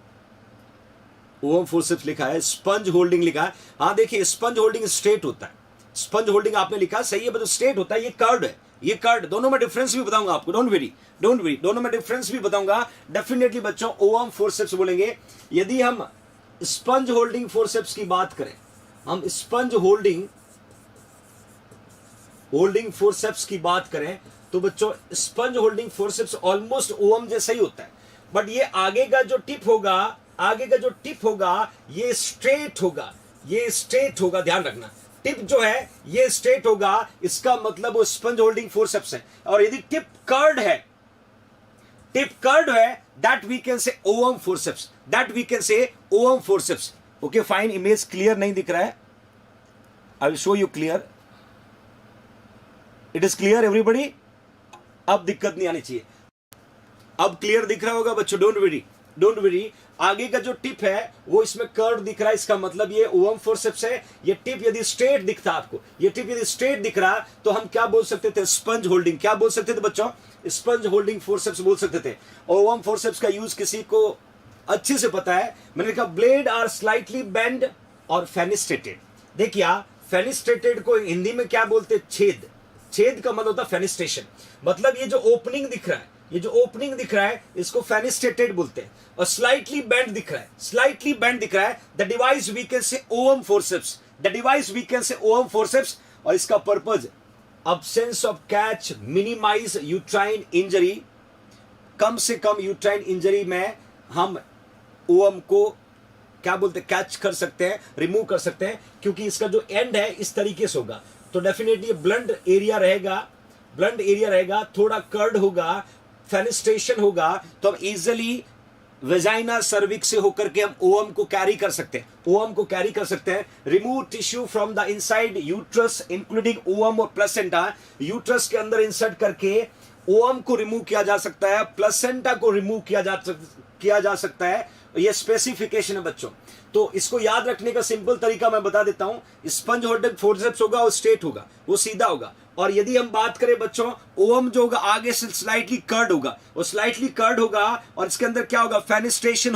ओवम फोर्सेप्स लिखा है, स्पंज होल्डिंग लिखा है। हाँ देखिए स्पंज होल्डिंग स्ट्रेट होता है, स्पंज होल्डिंग आपने लिखा सही है, बट स्ट्रेट होता है। ये कर्ड है, ये कर्ड। दोनों में डिफरेंस भी बताऊंगा आपको, डोंट वेरी, डोंट वेरी, दोनों में डिफरेंस भी बताऊंगा डेफिनेटली बच्चों। ओवम फोर्सेप्स बोलेंगे। यदि हम स्पंज होल्डिंग फोर्सेप्स की बात करें, हम स्पंज होल्डिंग फोर्सेप्स की बात करें तो बच्चों sponge holding forceps almost ovum जैसा ही होता है, बट ये आगे का जो टिप होगा, आगे का जो टिप होगा ये स्ट्रेट होगा, ये स्ट्रेट होगा, ध्यान रखना। टिप जो है ये स्ट्रेट होगा, इसका मतलब वो स्पंज होल्डिंग फोर्सेप्स है। और यदि टिप कर्ड है, टिप कर्ड है, that we can say ovum forceps, that we can say ovum forceps. Okay fine, image clear नहीं दिख रहा है, I will show you clear. It is clear everybody, अब दिक्कत नहीं आनी चाहिए, अब क्लियर दिख रहा होगा बच्चों, डोंट वेरी, डोंट वेरी। आगे का जो टिप है वो इसमें कर्व दिख रहा है, इसका मतलब ये ओवम फोर्सेप्स है। ये टिप यदि स्ट्रेट दिखता आपको, ये टिप यदि स्ट्रेट दिख रहा तो हम क्या बोल सकते थे, स्पंज होल्डिंग। क्या बोल सकते थे बच्चों, स्पंज होल्डिंग फोर्सेप्स बोल सकते थे। ओवम फोर्सेप्स का यूज किसी को अच्छे से पता है, मैंने कहा ब्लेड आर स्लाइटली बेंड और फेनिस्ट्रेटेड। देखिए फेनिस्ट्रेटेड को हिंदी में क्या बोलते, छेद, छेद का मतलब होता है फेनिस्ट्रेशन। मतलब ये जो ओपनिंग दिख रहा है, ये जो ओपनिंग दिख रहा है इसको फेनिस्ट्रेटेड बोलते हैं। और स्लाइटली बेंड दिख रहा है, स्लाइटली बेंड दिख रहा है, the device we can say ovum forceps, the device we can say ovum forceps. और इसका purpose absence of catch, minimize uterine injury, कम से कम यूट्राइन इंजरी में हम ओम को क्या बोलते हैं, कैच कर सकते हैं, रिमूव कर सकते हैं, क्योंकि इसका जो एंड है इस तरीके से होगा। तो डेफिनेटली ब्लंट एरिया रहेगा, थोड़ा कर्ड होगा, फेनिस्ट्रेशन होगा, तो हम इजिली वेजाइना सर्विक्स से होकर के हम ओम को कैरी कर सकते हैं, remove tissue from the inside uterus including womb और प्लेसेंटा। यूट्रस के अंदर इंसर्ट करके ओम को रिमूव किया जा सकता है, प्लेसेंटा को रिमूव किया जा सकता है। ये स्पेसिफिकेशन है बच्चों। तो इसको याद रखने का सिंपल तरीका मैं बता देता हूं। स्पंज होल्डर फोर्सेप्स होगा, वो स्ट्रेट होगा, वो सीधा होगा। और यदि हम बात करें बच्चों, ओम जो होगा आगे से स्लाइटली कर्ड होगा, और इसके अंदर क्या होगा, फेनिस्ट्रेशन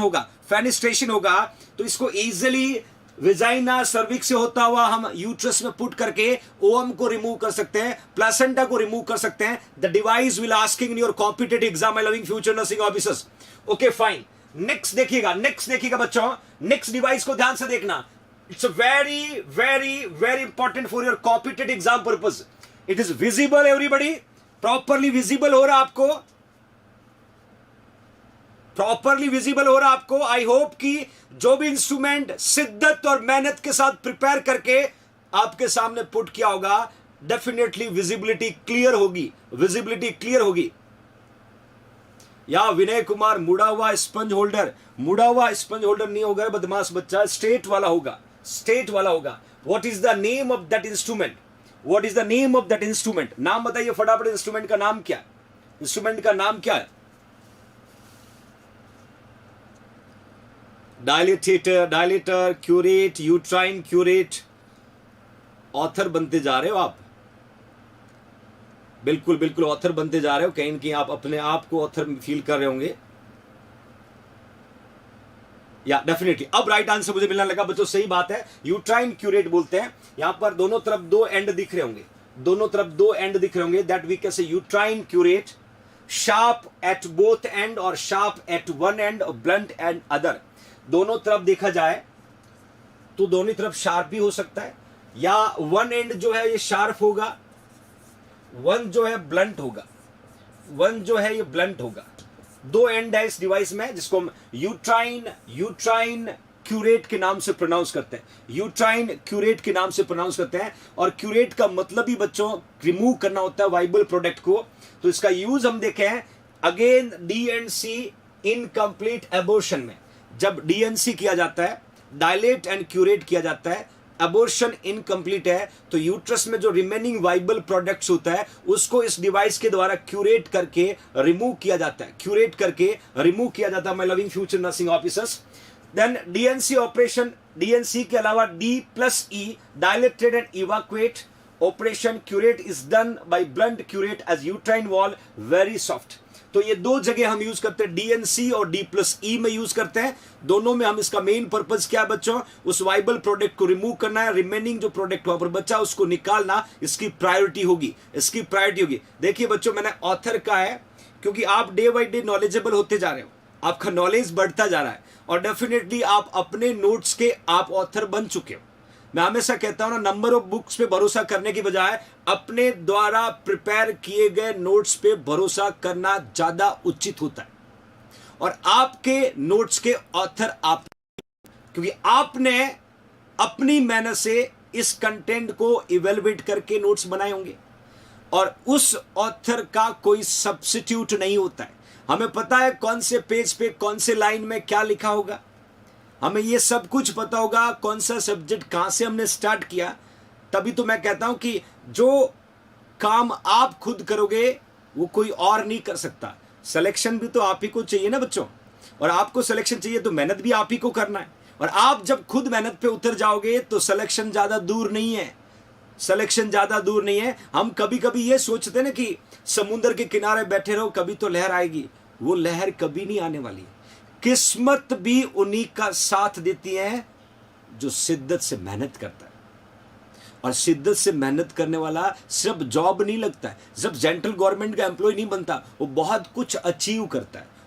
होगा। तो इसको इजिली विजाइना सर्विक्स से होता हुआ हम यूट्रस में पुट करके ओम को रिमूव कर सकते हैं, प्लेसेंटा को रिमूव कर सकते हैं। The device will asking in your competitive exam, my loving future nursing officers. Okay fine, next देखिएगा बच्चों, नेक्स्ट डिवाइस को ध्यान से देखना। It's very very very important for your competitive exam purpose. It is visible everybody, properly visible हो रहा आपको, आई होप कि जो भी इंस्ट्रूमेंट शिद्दत और मेहनत के साथ प्रिपेयर करके आपके सामने पुट किया होगा, डेफिनेटली विजिबिलिटी क्लियर होगी। या विनय कुमार, मुड़ा हुआ स्पंज होल्डर नहीं होगा बदमाश बच्चा, स्ट्रेट वाला होगा। What is the name of that instrument? नाम बताइए फटाफट, इंस्ट्रूमेंट का नाम क्या है? Dilator, curate, uterine curate. Author बनते जा रहे हो आप, बिल्कुल ऑथर बनते जा रहे हो। कहीं न कहीं आप अपने आप को ऑथर फील कर रहे होंगे। या डेफिनेटली अब राइट आंसर मुझे मिलने लगा बच्चों, सही बात है। यूट्राइन क्यूरेट बोलते हैं। यहां पर दोनों तरफ दो एंड दिख रहे होंगे, that we can say uterine curette, sharp at both end और शार्प एट वन एंड और ब्लंट एंड अदर। दोनों तरफ देखा जाए तो दोनों तरफ शार्प भी हो सकता है, या वन एंड जो है ये शार्प होगा, वन जो है ये ब्लंट होगा। दो एंड है इस डिवाइस में, जिसको हम यूट्राइन क्यूरेट के नाम से प्रोनाउंस करते हैं। और क्यूरेट का मतलब ही बच्चों रिमूव करना होता है वाइबल प्रोडक्ट को। तो इसका यूज हम देखें अगेन DNC इनकम्प्लीट एबॉर्शन में। जब DNC किया जाता है, डायलेट एंड क्यूरेट किया जाता है, एबॉर्शन इनकम्प्लीट है, तो यूट्रस में जो रिमेनिंग वाइबल प्रोडक्ट्स होता है उसको इस डिवाइस के द्वारा क्यूरेट करके रिमूव किया जाता है। My loving future nursing officers. Then DNC operation, DNC के अलावा D+E dilated and evacuate operation curette is done by blunt curette as uterine wall very soft. तो ये दो जगह हम यूज करते हैं, DNC और D+E में यूज करते हैं। दोनों में हम इसका मेन पर्पस क्या है बच्चों, उस वाइबल प्रोडक्ट को रिमूव करना है, रिमेनिंग जो प्रोडक्ट वहां पर बच्चा उसको निकालना, इसकी प्रायोरिटी होगी। देखिए बच्चों, मैंने ऑथर का है क्योंकि आप डे बाई डे नॉलेजेबल होते जा रहे हो, आपका नॉलेज बढ़ता जा रहा है, और डेफिनेटली आप अपने नोट्स के आप ऑथर बन चुके हो। मैं हमेशा कहता हूं ना, नंबर ऑफ बुक्स पे भरोसा करने की बजाय अपने द्वारा प्रिपेयर किए गए नोट्स पे भरोसा करना ज्यादा उचित होता है। और आपके नोट्स के ऑथर आप, क्योंकि आपने अपनी मेहनत से इस कंटेंट को इवेलुएट करके नोट्स बनाए होंगे, और उस ऑथर का कोई सब्स्टिट्यूट नहीं होता है। हमें पता है कौन से पेज पे कौन से लाइन में क्या लिखा होगा, हमें ये सब कुछ पता होगा, कौन सा सब्जेक्ट कहां से हमने स्टार्ट किया। तभी तो मैं कहता हूं कि जो काम आप खुद करोगे वो कोई और नहीं कर सकता। सिलेक्शन भी तो आप ही को चाहिए ना बच्चों, और आपको सिलेक्शन चाहिए तो मेहनत भी आप ही को करना है। और आप जब खुद मेहनत पे उतर जाओगे तो सिलेक्शन ज्यादा दूर नहीं है। हम कभी कभी ये सोचते ना कि समुद्र के किनारे बैठे रहो, कभी तो लहर आएगी। वो लहर कभी नहीं आने वाली। किस्मत भी उन्हीं का साथ देती है जो शिद्दत से मेहनत करता है। और शिद्दत से मेहनत करने वाला सिर्फ जॉब नहीं लगता है, सिर्फ सेंट्रल गवर्नमेंट का एम्प्लॉय नहीं बनता, वो बहुत कुछ अचीव करता है।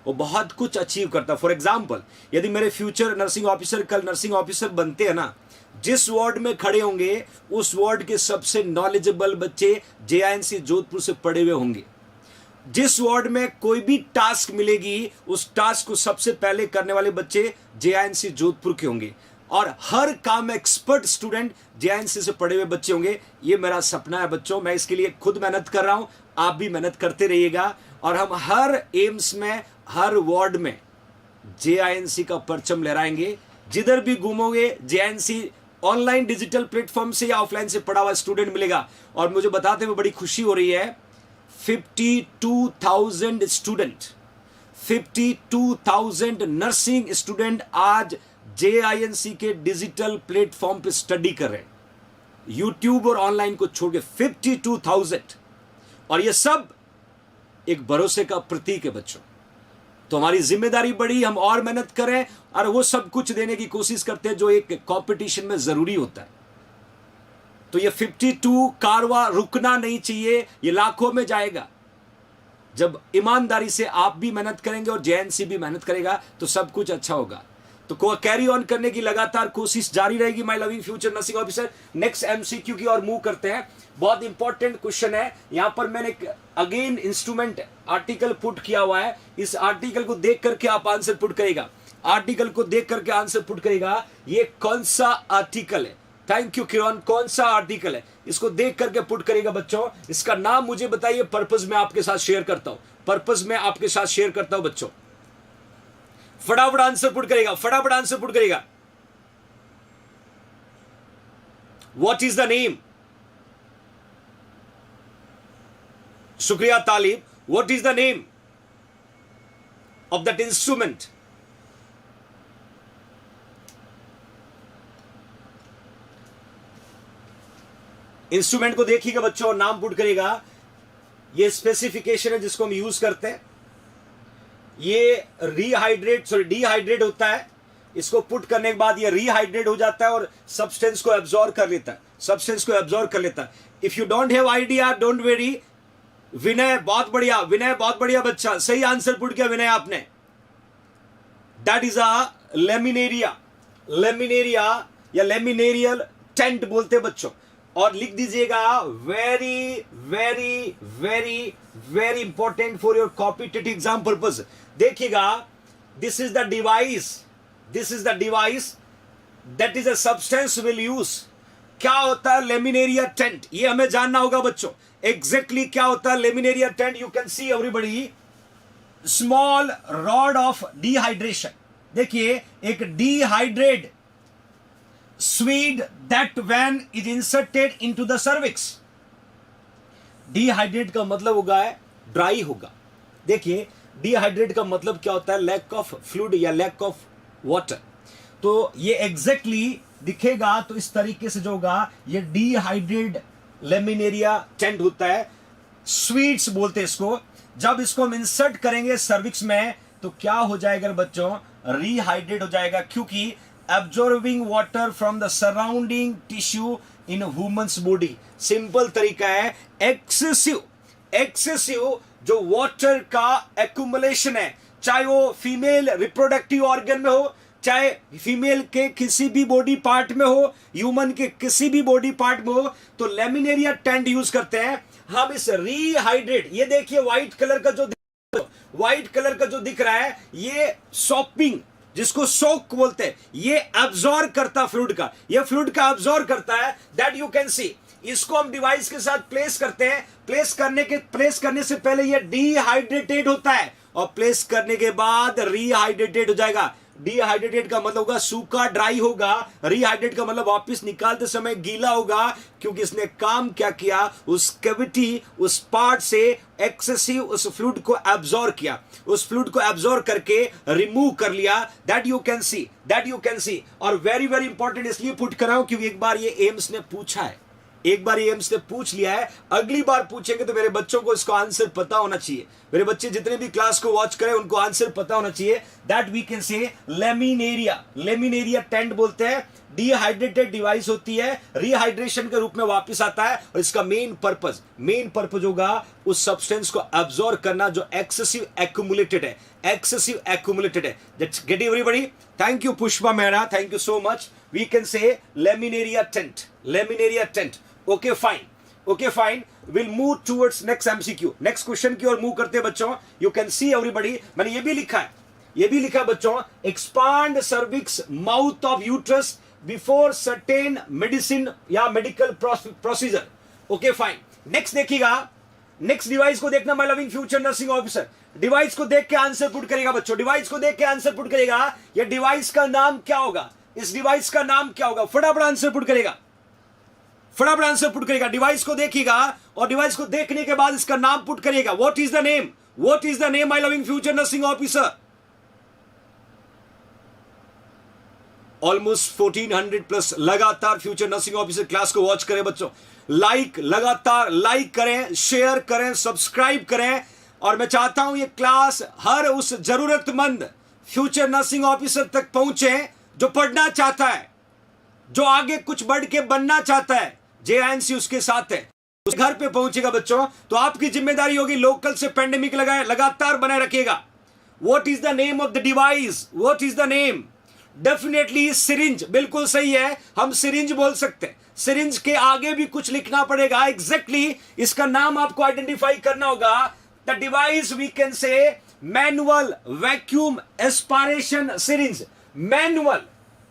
फॉर एग्जाम्पल, यदि मेरे फ्यूचर नर्सिंग ऑफिसर कल नर्सिंग ऑफिसर बनते हैं ना, जिस वार्ड में खड़े होंगे उस वार्ड के सबसे नॉलेजेबल बच्चे JINC जोधपुर से पढ़े हुए होंगे। जिस वार्ड में कोई भी टास्क मिलेगी उस टास्क को सबसे पहले करने वाले बच्चे जेआईएनसी जोधपुर के होंगे, और हर काम में एक्सपर्ट स्टूडेंट जेआईएनसी से पढ़े हुए बच्चे होंगे। ये मेरा सपना है बच्चों, मैं इसके लिए खुद मेहनत कर रहा हूं, आप भी मेहनत करते रहिएगा, और हम हर एम्स में, हर वार्ड में जेआईएनसी का परचम लहराएंगे। जिधर भी घूमोगे जेआईएनसी ऑनलाइन डिजिटल प्लेटफॉर्म से या ऑफलाइन से पढ़ा हुआ स्टूडेंट मिलेगा। और मुझे बताते हुए बड़ी खुशी हो रही है, 52,000 स्टूडेंट, 52,000 नर्सिंग स्टूडेंट आज जेआईएनसी के डिजिटल प्लेटफॉर्म पे स्टडी कर रहे हैं, यूट्यूब और ऑनलाइन को छोड़ के 52,000। और ये सब एक भरोसे का प्रतीक है बच्चों। तो हमारी जिम्मेदारी बड़ी, हम और मेहनत करें और वो सब कुछ देने की कोशिश करते हैं जो एक कंपटीशन में जरूरी होता है। तो ये 52 कारवा रुकना नहीं चाहिए, ये लाखों में जाएगा। जब ईमानदारी से आप भी मेहनत करेंगे और जेएनसी भी मेहनत करेगा तो सब कुछ अच्छा होगा। तो कैरी ऑन करने की लगातार कोशिश जारी रहेगी my loving future nursing officer. Next MCQ की और मूव करते हैं। बहुत इंपॉर्टेंट क्वेश्चन है, यहां पर मैंने अगेन इंस्ट्रूमेंट आर्टिकल पुट किया हुआ है। इस आर्टिकल को देख करके आप आंसर पुट करेगा, आर्टिकल को देख करके आंसर पुट करेगा। ये कौन सा आर्टिकल है? थैंक यू किरण, कौन सा आर्टिकल है? इसको देख करके पुट करेगा बच्चों। इसका नाम मुझे बताइए, पर्पस में आपके साथ शेयर करता हूं, पर्पस में आपके साथ शेयर करता हूं बच्चों। फटाफट आंसर पुट करेगा, फटाफट आंसर पुट करेगा। What is the name? शुक्रिया Talib. What is the name of that instrument? Instrument को देखिएगा बच्चों, नाम पुट करेगा। ये स्पेसिफिकेशन है जिसको हम यूज करते हैं। ये डिहाइड्रेट होता है। इसको पुट करने के बाद ये रिहाइड्रेट हो जाता है और सब्सटेंस को एब्जॉर्ब कर लेता है, सब्सटेंस को एब्जॉर्ब कर लेता है। If you don't have idea, don't worry. Vinay बहुत बढ़िया, विनय बहुत बढ़िया बच्चा, सही आंसर पुट किया विनय आपने। That is a laminaria, laminaria या लेमिनेरियल टेंट बोलते हैं बच्चों। और लिख दीजिएगा, very very very very important for your competitive exam purpose. देखिएगा, this is the device, this is the device that is a substance will use. क्या होता है लेमिनेरिया टेंट? ये हमें जानना होगा बच्चों, एग्जैक्टली क्या होता है laminaria tent. You can C everybody, small rod of dehydration. देखिए, एक dehydrate sweet that when is inserted into the cervix। Dehydrate का मतलब होगा ड्राई होगा। देखिए, डिहाइड्रेट का मतलब क्या होता है? लैक ऑफ फ्लूइड या लैक ऑफ वाटर। तो ये एग्जैक्टली दिखेगा तो इस तरीके से जो होगा, ये डिहाइड्रेट लेमिनेरिया टेंट होता है। स्वीट्स बोलते हैं इसको। जब इसको हम इंसर्ट करेंगे सर्विक्स में तो क्या हो जाएगा बच्चों? रिहाइड्रेट हो जाएगा, क्योंकि absorbing water from the surrounding tissue in a woman's body। Simple तरीका है, एक्सेसिव जो वाटर का एक्यूमुलेशन है, चाहे वो फीमेल रिप्रोडक्टिव ऑर्गन में हो, चाहे फीमेल के किसी भी बॉडी पार्ट में हो, ह्यूमन के किसी भी बॉडी पार्ट में हो, तो लेमिनेरिया टेंट यूज करते हैं हम। इस रिहाइड्रेट, ये देखिए व्हाइट कलर का जो दिख रहा है, ये सॉपिंग, जिसको सोक बोलते हैं, ये एब्जॉर्ब करता फ्लूइड का, ये फ्लूइड का एब्जॉर्ब करता है। दैट यू कैन सी। इसको हम डिवाइस के साथ प्लेस करते हैं। प्लेस करने से पहले ये डिहाइड्रेटेड होता है और प्लेस करने के बाद रिहाइड्रेटेड हो जाएगा। डिहाइड्रेटेड का मतलब होगा सूखा, ड्राई होगा। रिहाइड्रेट का मतलब वापस निकालते समय गीला होगा, क्योंकि इसने काम क्या किया? उस कैविटी, उस पार्ट से एक्सेसिव उस फ्लूइड को एब्जॉर्ब किया, उस फ्लूइड को एब्जॉर्ब करके रिमूव कर लिया। दैट यू कैन सी। और वेरी वेरी इंपॉर्टेंट इसलिए पुट कर रहा हूं क्योंकि एक बार ये एम्स ने पूछा है, एक बार ये एम्स ने पूछ लिया है, अगली बार पूछेंगे तो मेरे बच्चों को इसका आंसर पता होना चाहिए। मेरे बच्चे जितने भी क्लास को वॉच करें उनको आंसर पता होना चाहिए। That we can say laminaria tent बोलते हैं। डिहाइड्रेटेड डिवाइस होती है, रिहाइड्रेशन के रूप में वापस आता है और इसका मेन पर्पस होगा उस सब्सटेंस को एब्जॉर्ब करना जो एक्सेसिव एक्यूमुलेटेड है। Get everybody? Thank you Pushpa Mehra, thank you so much. We can say laminaria tent. Okay fine. Okay fine, will move towards next MCQ, next question की ओर मूव करते हैं बच्चों. यू कैन सी एवरीबॉडी, मैंने ये भी लिखा है, ये भी लिखा बच्चों, expand cervix mouth of uterus before certain medicine या medical procedure. Okay fine, next देखिएगा, नेक्स्ट डिवाइस को देखना my loving future nursing officer. Device को देख के आंसर पुट करेगा बच्चों, डिवाइस को देख के आंसर पुट करेगा. ये डिवाइस का नाम क्या होगा, इस डिवाइस का नाम क्या होगा, फटाफट आंसर पुट करेगा, फटाफट आंसर पुट करेगा. डिवाइस को देखिएगा और डिवाइस को देखने के बाद इसका नाम पुट करिएगा. What is the name, what is the name my loving future nursing officer. Almost 1400 plus लगातार फ्यूचर नर्सिंग ऑफिसर क्लास को वॉच करें बच्चों. लाइक, लगातार लाइक करें, शेयर करें, सब्सक्राइब करें. और मैं चाहता हूं ये क्लास हर उस जरूरतमंद फ्यूचर नर्सिंग ऑफिसर तक पहुंचे जो पढ़ना चाहता है, जो आगे कुछ बढ़ के बनना चाहता है. जेआईएनसी उसके साथ है, उस घर पे पहुंचेगा बच्चों. तो आपकी जिम्मेदारी होगी लोकल से पेंडेमिक लगातार बनाए रखिएगा. What is the name of the device, what is the name. Definitely syringe, बिल्कुल सही है, हम सिरिंज बोल सकते हैं. सिरिंज के आगे भी कुछ लिखना पड़ेगा. एग्जैक्टली इसका नाम आपको आइडेंटिफाई करना होगा. The device we can say manual vacuum aspiration syringe. Manual,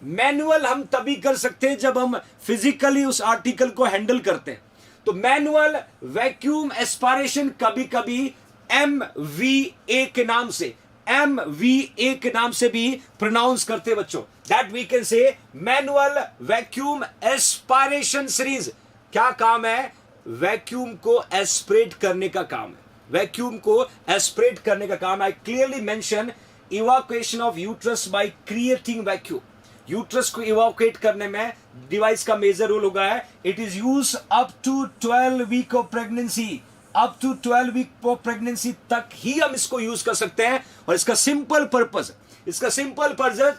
manual हम तभी कर सकते हैं जब हम फिजिकली उस आर्टिकल को हैंडल करते हैं. तो मैनुअल वैक्यूम एस्पायरेशन कभी कभी MVA के नाम से, MVA के नाम से भी प्रोनाउंस करते हैं बच्चों. That we can say manual vacuum aspiration series. क्या काम है, वैक्यूम को एस्पिरेट करने का काम है, वैक्यूम को एस्पिरेट करने का काम. I clearly mention evacuation of uterus by creating vacuum. Uterus को इवैक्यूएट करने में डिवाइस का मेजर रोल होगा है. It is use up to 12 week of pregnancy, up to 12 week of pregnancy तक ही हम इसको यूज कर सकते हैं. और इसका सिंपल पर्पस, इसका simple purpose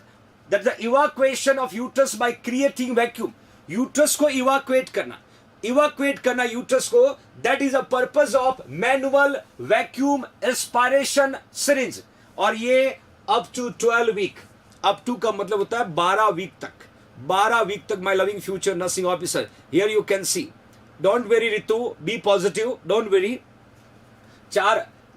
that the evacuation of uterus by creating vacuum. Uterus को इवैक्यूएट करना, इवैक्यूएट करना यूट्रस को, that is a purpose of manual vacuum aspiration syringe. और ये up to 12 week, up to का मतलब होता है 12 वीक तक, 12 वीक तक my loving future nursing officer. Here you can see. Don't very Ritu, be positive, don't very.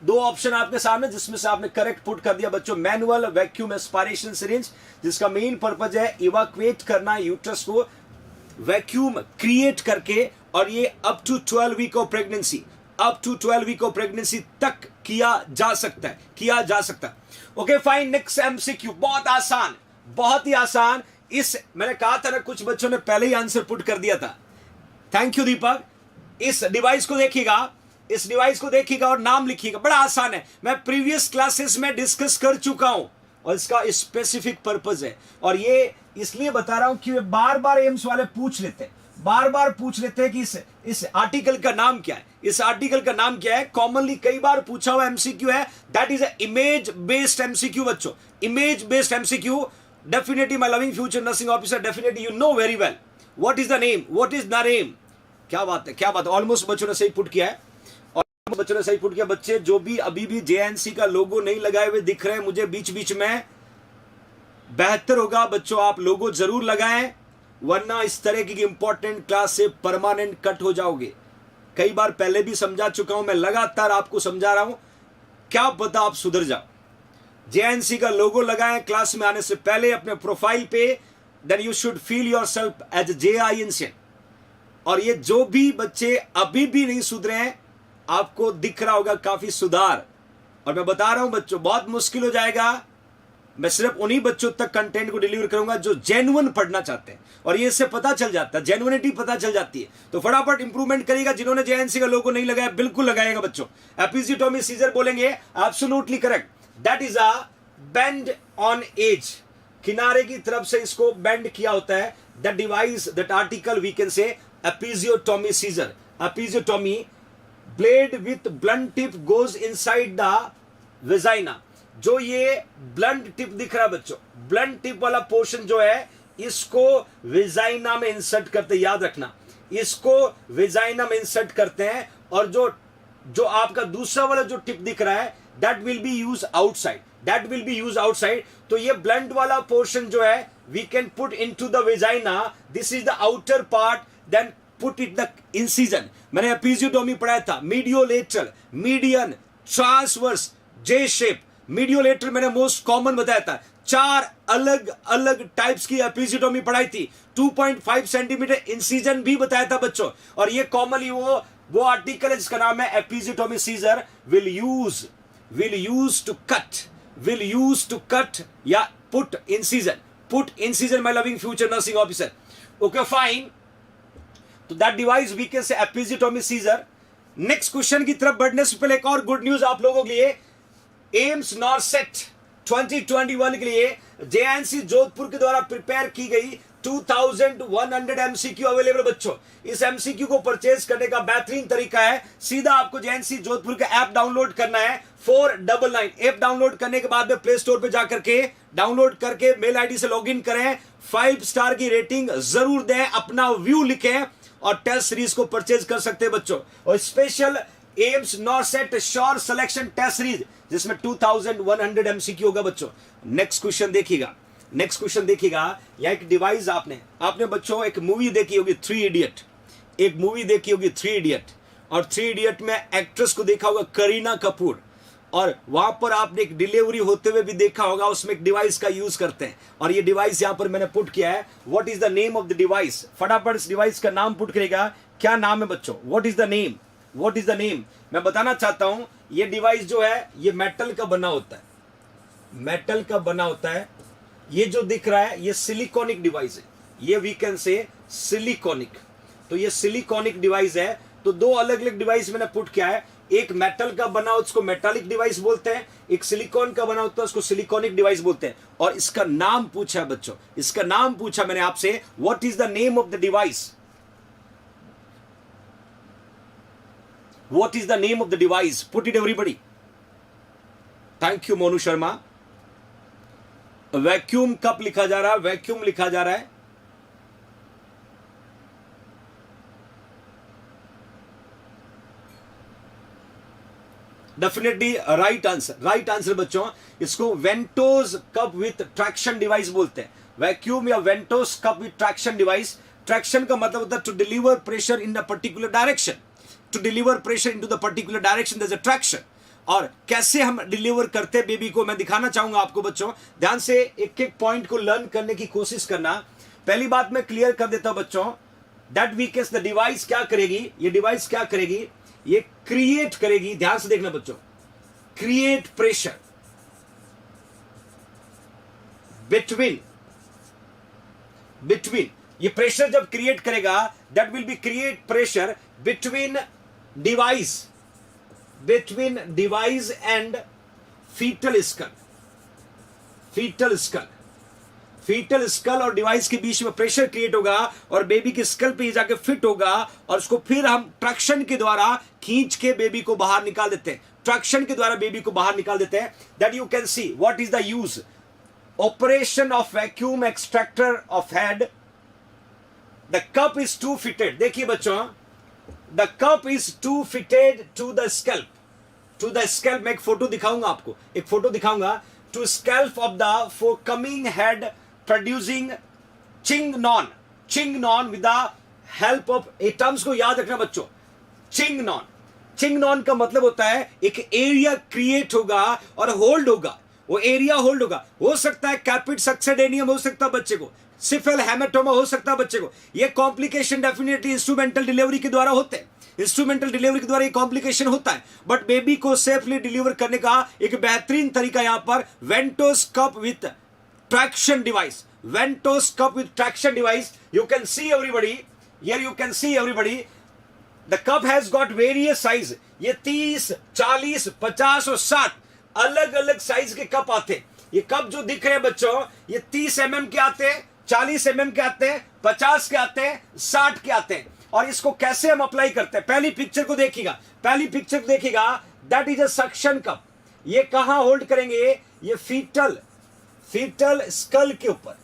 दो ऑप्शन आपके सामने जिसमें से आपने करेक्ट पुट कर दिया बच्चों. मैनुअल वैक्यूम एस्पायरेशन सिरिंज जिसका मेन पर्पज है इवैक्यूएट करना यूट्रस को वैक्यूम क्रिएट करके. और ये up to 12 week of pregnancy, up to 12 week of pregnancy तक किया जा सकता है, किया जा सकता है. Okay fine, next MCQ. बहुत आसान, बहुत ही आसान. इस मैंने कहा था ना, कुछ बच्चों ने पहले ही आंसर पुट कर दिया था. थैंक यू दीपक. इस डिवाइस को देखिएगा, इस डिवाइस को देखिएगा और नाम लिखिएगा. बड़ा आसान है, मैं प्रीवियस क्लासेस में डिस्कस कर चुका हूं और इसका स्पेसिफिक पर्पस है. और ये इसलिए बता रहा हूं कि वे बार बार एम्स वाले पूछ लेते हैं, बार बार पूछ लेते हैं कि इस आर्टिकल का नाम क्या है, इस आर्टिकल का नाम क्या है. कॉमनली कई बार पूछा हुआ एमसीक्यू है. That is image based MCQ बच्चों, image based MCQ. Definitely my loving future nursing officer, definitely you know very well what is the name, what is the name. क्या बात है, क्या बात है. ऑलमोस्ट बच्चों ने सही पुट किया है, और बच्चों ने सही पुट किया. बच्चे जो भी अभी भी जेएनसी का लोगो नहीं लगाए हुए दिख रहे हैं मुझे बीच बीच में, बेहतर होगा बच्चों आप लोगो जरूर लगाएं, वरना इस तरह की इंपॉर्टेंट क्लास से परमानेंट कट हो जाओगे. कई बार पहले भी समझा चुका हूं, मैं लगातार आपको समझा रहा हूं, क्या पता आप सुधर जाओ. जेएनसी का लोगो लगाएं क्लास में आने से पहले अपने प्रोफाइल पे. Then you should feel yourself as JINC. और ये जो भी बच्चे अभी भी नहीं सुधरे हैं, आपको दिख रहा होगा काफी सुधार. और मैं बता रहा हूं बच्चों, बहुत मुश्किल हो जाएगा. मैं सिर्फ उन्हीं बच्चों तक कंटेंट को डिलीवर करूंगा जो जेन्युइन पढ़ना चाहते हैं. और ये इससे पता चल जाता है, जेन्युइनिटी पता चल जाती है. तो फटाफट इंप्रूवमेंट करिएगा. जिन्होंने जेएनसी का लोगो नहीं लगाया बिल्कुल लगाएगा बच्चों. एपिजियोटॉमी सीजर बोलेंगे, absolutely correct. That is a bend on edge. किनारे की तरफ से इसको बेंड किया होता है. That device, that article we can say episiotomy scissor. Episiotomy, blade with blunt tip goes inside the vagina. जो ये ब्लंट टिप दिख रहा है बच्चों, ब्लंट टिप वाला पोर्शन जो है, इसको वेजाइना में इंसर्ट करते, याद रखना, इसको वेजाइना में इंसर्ट करते हैं. और जो आपका दूसरा वाला जो टिप दिख रहा है, that will be use outside, that will be use outside. तो ये ब्लंट वाला पोर्शन जो है, we can put into the vagina. This is the outer part. Then put it the incision. मैंने एपिजियोटोमी पढ़ाया था, mediolateral, median, transverse, J shape. Mediolateral मैंने मोस्ट कॉमन बताया था। 4 अलग अलग टाइप्स की एपिजियोटोमी पढ़ाई थी। 2.5 सेंटीमीटर इंसिजन भी बताया था बच्चों। और ये कॉमनली वो आर्टिकल है जिसका नाम है episiotomy scissor will use to cut या put incision my loving future nursing officer. Okay fine, तो that device we can say episiotomy scissor. Next question की तरफ बढ़ने से पहले एक और गुड न्यूज आप लोगों के लिए। एम्स नॉरसेट 2021 के लिए जेएनसी जोधपुर के द्वारा प्रिपेयर की गई 2100 एमसीक्यू अवेलेबल बच्चों। इस एमसीक्यू को परचेज करने का बेहतरीन तरीका है, सीधा आपको जेएनसी जोधपुर का ऐप डाउनलोड करना है। 499 ऐप डाउनलोड करने के बाद में प्ले स्टोर पे जाकर के डाउनलोड करके मेल आईडी से लॉगिन करें, 5 स्टार की रेटिंग जरूर दें, अपना व्यू लिखें और टेस्ट सीरीज को परचेज कर सकते हैं बच्चों। और special AIIMS NORCET sure selection test series जिसमें 2100 एमसीक्यू होगा बच्चों। नेक्स्ट क्वेश्चन देखिएगा, यह एक डिवाइस आपने बच्चों एक मूवी देखी होगी 3 इडियट, एक मूवी देखी होगी 3 इडियट, और 3 इडियट में एक्ट्रेस को देखा होगा करीना कपूर, और वहां पर आपने एक डिलीवरी होते हुए भी देखा होगा, उसमें एक डिवाइस का यूज करते हैं। और ये डिवाइस यहां पर मैंने पुट किया है। What is the name of the device? फटाफट इस डिवाइस का नाम पुट करेगा। क्या नाम है बच्चों? What is the name? मैं बताना चाहता हूं, ये डिवाइस जो है ये मेटल का बना होता है। ये जो दिख रहा है ये सिलिकॉनिक डिवाइस है, ये वी कैन से सिलिकॉनिक। तो ये सिलिकॉनिक डिवाइस है। तो 2 अलग अलग डिवाइस मैंने पुट किया है। एक मेटल का बना हो उसको मेटालिक डिवाइस बोलते हैं, एक सिलिकॉन का बना होता है उसको सिलिकॉनिक डिवाइस बोलते हैं। और इसका नाम पूछा है बच्चों, इसका नाम पूछा मैंने आपसे, what is the name of the device? What is the name of the device? Put it everybody. Thank you Monu Sharma. Vacuum cup लिखा जा रहा है, वैक्यूम लिखा जा रहा है। डेफिनेटली राइट आंसर बच्चों। इसको ventouse cup with traction device बोलते हैं। वैक्यूम या ventouse cup with traction device. Traction का मतलब होता है to deliver pressure in the particular direction. To deliver pressure into the particular direction, there's a traction। और कैसे हम डिलीवर करते हैं बेबी को मैं दिखाना चाहूंगा आपको बच्चों। ध्यान से एक एक पॉइंट को लर्न करने की कोशिश करना। पहली बात मैं क्लियर कर देता हूं बच्चों, that we can the device क्या करेगी, ये डिवाइस क्या करेगी, ये क्रिएट करेगी। ध्यान से देखना बच्चों, क्रिएट प्रेशर बिटवीन ये प्रेशर जब क्रिएट करेगा, that will be create pressure between device and fetal skull और डिवाइस के बीच में प्रेशर क्रिएट होगा और बेबी के स्कल पे जाके फिट होगा और उसको फिर हम ट्रैक्शन के द्वारा खींच के बेबी को बाहर निकाल देते हैं। That you can see what is the use. Operation of vacuum extractor of head. The cup is to fitted. देखिए बच्चों, the cup is to fitted to the scalp. मैं एक फोटो दिखाऊंगा आपको, to scalp of the forecoming head producing chignon with the help of, a terms को याद रखना बच्चों, चिंगनॉन का मतलब होता है एक एरिया क्रिएट होगा और होल्ड होगा, वो एरिया होल्ड होगा। हो सकता है कैपिट सक्सेडेनियम हो सकता है बच्चे को, सिफल हेमेटोमा हो सकता है बच्चे को। ये कॉम्प्लिकेशन डेफिनेटली इंस्ट्रूमेंटल डिलीवरी के द्वारा होते हैं, ये कॉम्प्लिकेशन होता है। बट बेबी को सेफली डिलीवर करने का एक बेहतरीन तरीका यहां पर ventouse cup with traction device. You can see everybody, the cup has got various size. ये 30, 40, 50 और 60 अलग अलग साइज के कप आते हैं। ये कप जो दिख रहे हैं बच्चों, ये 30 mm के आते हैं, 40 mm के आते हैं, 50 के आते हैं, 60 के आते हैं। और इसको कैसे हम अप्लाई करते हैं, पहली पिक्चर को देखिएगा, that is a suction cup. ये कहां होल्ड करेंगे, ये फीटल स्कल के ऊपर।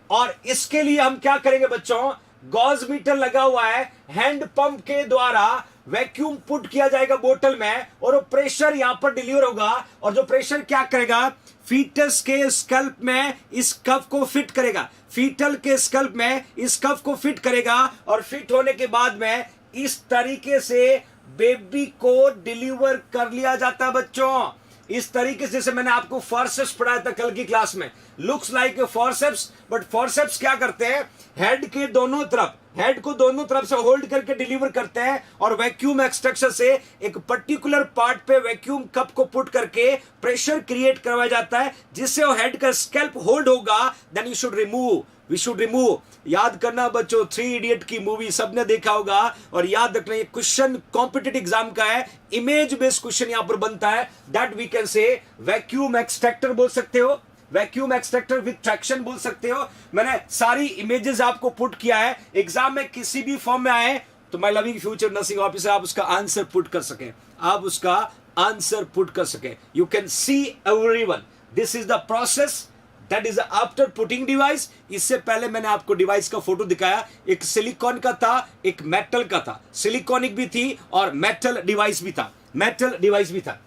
और इसके लिए हम क्या करेंगे बच्चों, गॉज मीटर लगा हुआ है, हैंड पंप के द्वारा वैक्यूम पुट किया जाएगा बोतल में और वो प्रेशर यहां पर डिलीवर होगा और जो प्रेशर क्या करेगा, फीटस के स्कल्प में इस कप को फिट करेगा, फीटल के स्कल्प में इस कप को फिट करेगा और फिट होने के बाद में इस तरीके से बेबी को डिलीवर कर लिया जाता है बच्चों। इस तरीके से, जैसे मैंने आपको फॉरसेप्स पढ़ाया था कल की क्लास में, looks like a forceps, but forceps क्या करते हैं, हेड के दोनों तरफ, हेड को दोनों तरफ से होल्ड करके डिलीवर करते हैं और वैक्यूम एक्सट्रैक्शन से एक पर्टिकुलर पार्ट पे वैक्यूम कप को पुट करके प्रेशर क्रिएट करवाया जाता है जिससे वो हेड का स्कैल्प होल्ड होगा। Then you should remove, we should remove. याद करना बच्चों, 3 इडियट की मूवी सबने देखा होगा और याद रखना ये क्वेश्चन कॉम्पिटिटिव एग्जाम का है, इमेज बेस्ड क्वेश्चन यहां पर बनता है। That we can say vacuum extractor बोल सकते हो, वैक्यूम एक्सट्रैक्टर विद ट्रैक्शन बोल सकते हो। मैंने सारी इमेजेस आपको पुट किया है, एग्जाम में किसी भी फॉर्म में आए तो my loving future nursing officer आप उसका आंसर पुट कर सके, आप उसका आंसर पुट कर सके। You can see everyone, this is the process that is after putting device. इससे पहले मैंने आपको डिवाइस का फोटो दिखाया, एक सिलिकॉन का था, एक मेटल का था, सिलिकॉनिक भी थी और मेटल डिवाइस भी था, मेटल डिवाइस भी था।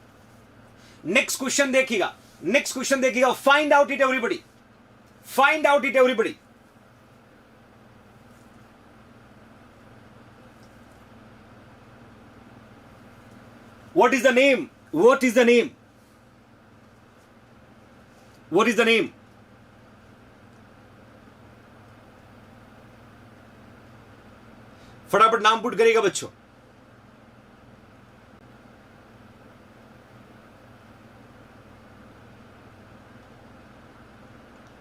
नेक्स्ट क्वेश्चन देखिएगा, नेक्स्ट क्वेश्चन देखिएगा, find out it everybody, find out it everybody. What is the name? What is the name? What is the name? फटाफट नाम पुट करेगा बच्चों।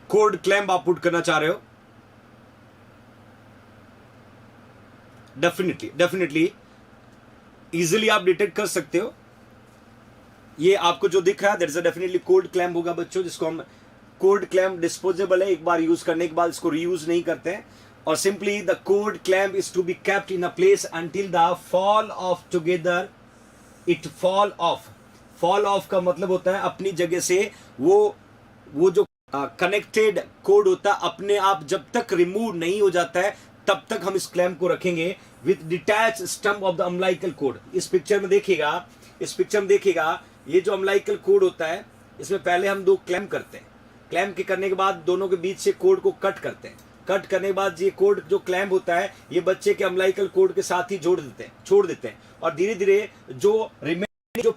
कोड क्लैम्प आप पुट करना चाह रहे हो? डेफिनेटली डेफिनेटली इजिली आप डिटेक्ट कर सकते हो। ये आपको जो दिख रहा है that is definitely code clamp होगा बच्चों, जिसको हम कोड क्लैम्प डिस्पोजेबल है, एक बार यूज करने के बाद इसको रीयूज नहीं करते हैं। और simply the cord clamp is to be kept in a place until the fall off together it fall off. Fall off का मतलब होता है अपनी जगह से वो जो कनेक्टेड कोड होता है अपने आप जब तक रिमूव नहीं हो जाता है तब तक हम इस क्लैम्प को रखेंगे with detach stump of the umbilical code. इस पिक्चर में देखिएगा, इस पिक्चर में देखिएगा, ये जो अम्लाइकल कोड होता है इसमें पहले हम 2 क्लैम्प करते हैं, क्लैम्प के करने के बाद दोनों के बीच से कोड को कट करते हैं, कट करने के बाद ये कोड जो क्लैम्प होता है ये बच्चे के अम्लाइकल कोड के साथ ही छोड़ देते हैं और धीरे धीरे जो जो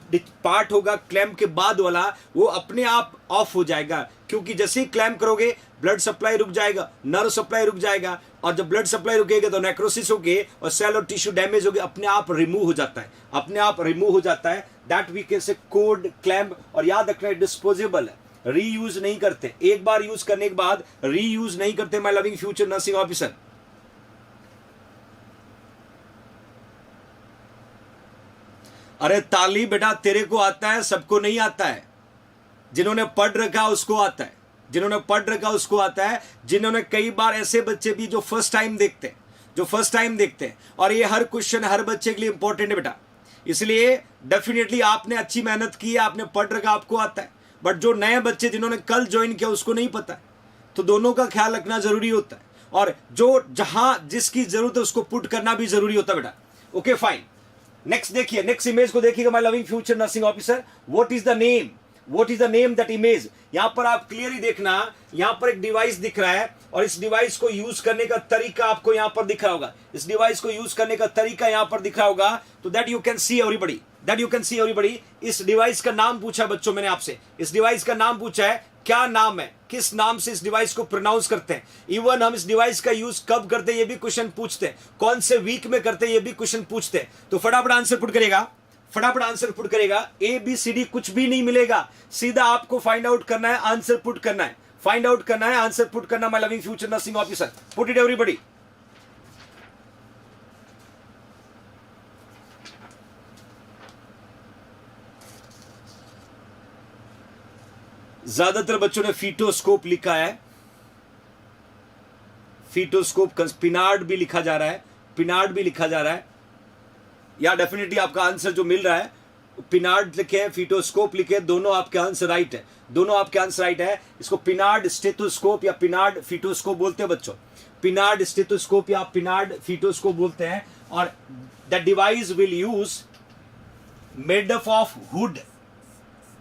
पार्ट होगा क्लैम्प के बाद वाला वो अपने आप ऑफ हो जाएगा, क्योंकि जैसे ही क्लैम्प करोगे ब्लड सप्लाई रुक जाएगा, नर्व सप्लाई रुक जाएगा और जब ब्लड सप्लाई रुकेगा तो नेक्रोसिस होगी और सेल और टिश्यू डैमेज होगी, अपने आप रिमूव हो जाता है, अपने आप रिमूव हो जाता है। That we can say cord clamp. और याद रखना डिस्पोजेबल है, रीयूज नहीं करते, एक बार यूज करने के बाद रीयूज नहीं करते my loving future nursing officer. अरे ताली बेटा, तेरे को आता है, सबको नहीं आता है। जिन्होंने पढ़ रखा उसको आता है, जिन्होंने पढ़ रखा उसको आता है। जिन्होंने कई बार ऐसे बच्चे भी जो फर्स्ट टाइम देखते हैं, जो फर्स्ट टाइम देखते हैं, और ये हर क्वेश्चन हर बच्चे के लिए इंपॉर्टेंट है बेटा, इसलिए डेफिनेटली आपने अच्छी मेहनत की है, आपने पढ़ रखा, आपको आता है। बट जो नए बच्चे जिन्होंने कल ज्वाइन किया उसको नहीं पता है, तो दोनों का ख्याल रखना जरूरी होता है और जो जहां जिसकी जरूरत है उसको पुट करना भी जरूरी होता है बेटा। ओके फाइन, नेक्स्ट देखिए, नेक्स्ट इमेज को देखिएगा my loving future nursing officer. What is the name, what is the name that image. यहां पर आप क्लियरली देखना, यहां पर एक डिवाइस दिख रहा है और इस डिवाइस को यूज करने का तरीका आपको यहां पर दिख रहा होगा, इस डिवाइस को यूज करने का तरीका यहां पर दिख रहा होगा, तो that you can C everybody, that you can C everybody. इस डिवाइस का नाम पूछा बच्चों मैंने आपसे, इस डिवाइस का नाम पूछा है, क्या नाम है, किस नाम से इस डिवाइस को प्रोनाउंस करते हैं। इवन हम इस डिवाइस का यूज कब करते हैं ये भी क्वेश्चन पूछते हैं, कौन से वीक में करते हैं ये भी क्वेश्चन पूछते हैं। तो फटाफट आंसर पुट करेगा, फटाफट आंसर पुट करेगा। ABCD कुछ भी नहीं मिलेगा, सीधा आपको फाइंड आउट करना है, आंसर पुट करना है, फाइंड आउट करना है, आंसर पुट करना। My loving future nursing officer, put it everybody. ज्यादातर बच्चों ने फीटोस्कोप लिखा है, फीटोस्कोप, पिनार्ड भी लिखा जा रहा है, पिनार्ड भी लिखा जा रहा है। या डेफिनेटली आपका आंसर जो मिल रहा है पिनार्ड लिखे हैं, फीटोस्कोप लिखे, दोनों आपके आंसर राइट है, दोनों आपके आंसर राइट है। इसको पिनार्ड स्टेथोस्कोप या पिनार्ड फीटोस्कोप बोलते हैं बच्चों, पिनार्ड स्टेथोस्कोप या पिनार्ड फीटोस्कोप बोलते हैं। और the device will use made up of would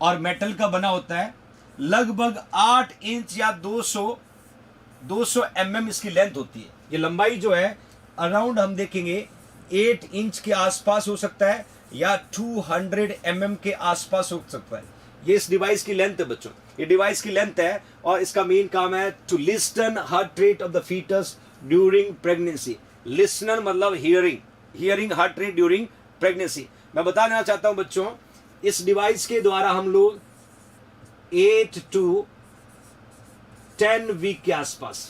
और मेटल का बना होता है, लगभग 8 इंच या 200 mm इसकी लेंथ होती है। ये लंबाई जो है अराउंड हम देखेंगे 8 इंच के आसपास हो सकता है या 200 mm के आसपास हो सकता है। ये इस डिवाइस की लेंथ है बच्चों, ये डिवाइस की लेंथ है और इसका मेन काम है to listen heart rate of the foetus during pregnancy. Listener मतलब hearing heart rate during pregnancy. मैं बता देना चाहता हूं बच्चों, इस डिवाइस के द्वारा हम लोग 8 to 10 वीक के आसपास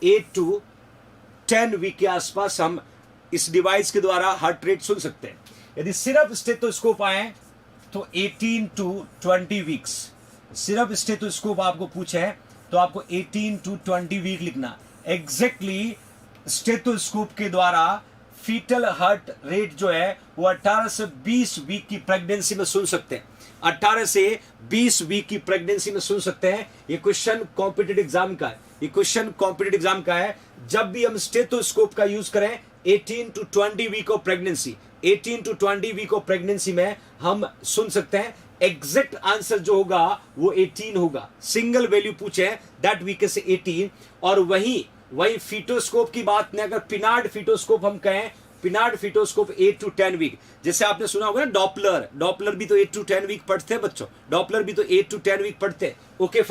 8 to 10 वीक के आसपास हम इस डिवाइस के द्वारा हार्ट रेट सुन सकते हैं। यदि सिर्फ स्टेथोस्कोप आए तो 18 to 20 वीक्स, सिर्फ स्टेथोस्कोप आपको पूछे तो आपको 18 to 20 वीक लिखना। एग्जैक्टली स्टेथोस्कोप के द्वारा फीटल हार्ट रेट जो है वो 18 से 20 वीक की प्रेगनेंसी में सुन सकते हैं, 18 से 20 वीक की प्रेगनेंसी में सुन सकते हैं। ये क्वेश्चन कॉम्पिटिटिव एग्जाम का है, ये क्वेश्चन कॉम्पिटिटिव एग्जाम का है। जब भी हम स्टेथोस्कोप का यूज करें 18 to 20 week of pregnancy, 18 to 20 week of pregnancy में हम सुन सकते हैं। एग्जैक्ट आंसर जो होगा वो 18 होगा, सिंगल वैल्यू पूछे दैट वी कैन से 18। और वही फीटोस्कोप की बात नहीं, अगर पिनार्ड फीटोस्कोप हम कहें, पिनार्ड फीटोस्कोप 8 to 10 वीक, जैसे आपने सुना होगा ना डॉपलर भी तो 8 to 10 वीक पढ़ते हैं बच्चों, डॉपलर भी तो 8 to 10 वीक पढ़ते हैं। Okay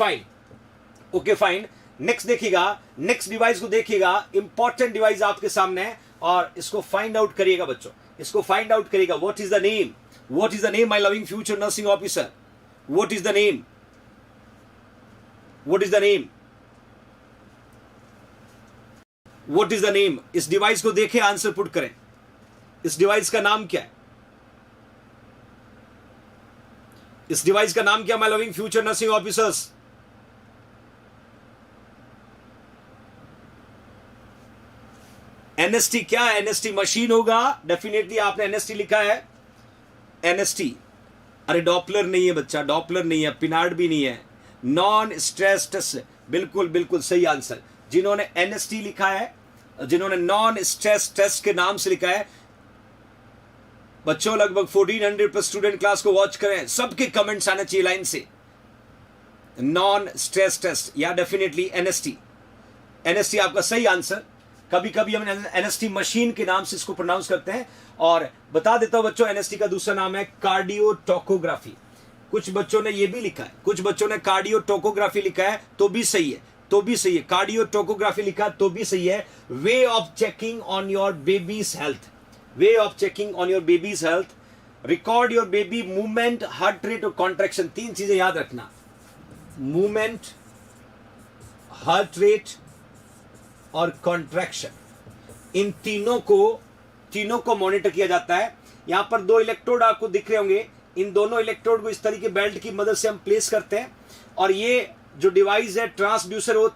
fine. नेक्स्ट देखिएगा, नेक्स्ट डिवाइस को देखिएगा, इंपॉर्टेंट डिवाइस आपके सामने है और इसको फाइंड आउट करिएगा बच्चों, इसको फाइंड आउट करिएगा। What is the name, what is the name my loving future nursing officer, what is the name, what is the name, what is the name. इस डिवाइस को देखें, आंसर पुट करें। इस डिवाइस का नाम क्या है, इस डिवाइस का नाम क्या my loving future nursing officers? NST क्या है? एनएसटी मशीन होगा, डेफिनेटली आपने एनएसटी लिखा है, एनएसटी। अरे डॉपलर नहीं है बच्चा, डॉपलर नहीं है, पिनार्ड भी नहीं है, नॉन स्ट्रेस टेस्ट, बिल्कुल सही आंसर। जिन्होंने एनएसटी लिखा है, जिन्होंने नॉन स्ट्रेस टेस्ट के नाम से लिखा है बच्चों, लगभग 1400 प्लस स्टूडेंट क्लास को वॉच करें, सबके कमेंट्स आने चाहिए लाइन से। नॉन स्ट्रेस टेस्ट या डेफिनेटली एनएसटी, एनएसटी आपका सही आंसर। कभी कभी हम एनएसटी मशीन के नाम से इसको प्रोनाउंस करते हैं। और बता देता हूं बच्चों, एनएसटी का दूसरा नाम है कार्डियोटोकोग्राफी। कुछ बच्चों ने ये भी लिखा है, कुछ बच्चों ने कार्डियोटोकोग्राफी लिखा है तो भी सही है, तो भी सही है। कार्डियोटोकोग्राफी लिखा तो भी सही है। Way of checking on your babies health, way of checking on your babies health, record your baby movement, heart rate और कॉन्ट्रैक्शन। 3 चीजें याद रखना, मूवमेंट, हार्ट रेट और कॉन्ट्रैक्शन। इन तीनों को मॉनिटर किया जाता है। यहां पर 2 इलेक्ट्रोड आपको दिख रहे होंगे, इन दोनों इलेक्ट्रोड को इस तरीके बेल्ट की मदद से हम प्लेस करते हैं और ये जो डिवाइस है ट्रांसड्यूसर, वो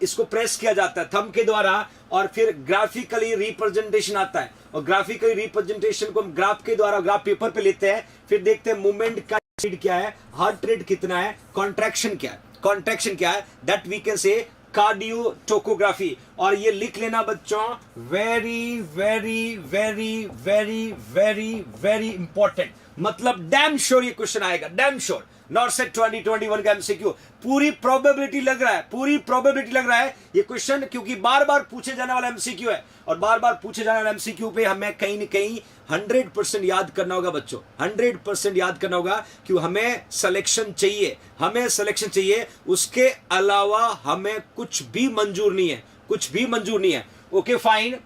इसको प्रेस किया जाता है थंब के द्वारा और फिर ग्राफिकली रिप्रेजेंटेशन आता है और ग्राफिकली रिप्रेजेंटेशन को हम ग्राफ के द्वारा, ग्राफ पेपर पे लेते हैं, फिर देखते हैं मूवमेंट का स्पीड क्या है, हार्ट रेट कितना है, कॉन्ट्रैक्शन क्या है, कॉन्ट्रैक्शन क्या है, that we can say cardiotocography. और ये लिख लेना बच्चों, very very very very very very important, मतलब डैम श्योर ये क्वेश्चन आएगा, डैम श्योर। नॉट सेट 2021 का एमसीक्यू, पूरी प्रोबेबिलिटी लग रहा है, पूरी प्रोबेबिलिटी लग रहा है ये क्वेश्चन, क्योंकि बार बार पूछे जाने वाला एमसीक्यू है और बार बार पूछे जाने वाला एमसीक्यू पे हमें कहीं न कहीं 100% याद करना होगा बच्चों, 100% याद करना होगा, क्यों हमें सिलेक्शन चाहिए, हमें सिलेक्शन चाहिए। उसके अलावा हमें कुछ भी मंजूर नहीं है, कुछ भी मंजूर नहीं है। ओके फाइन,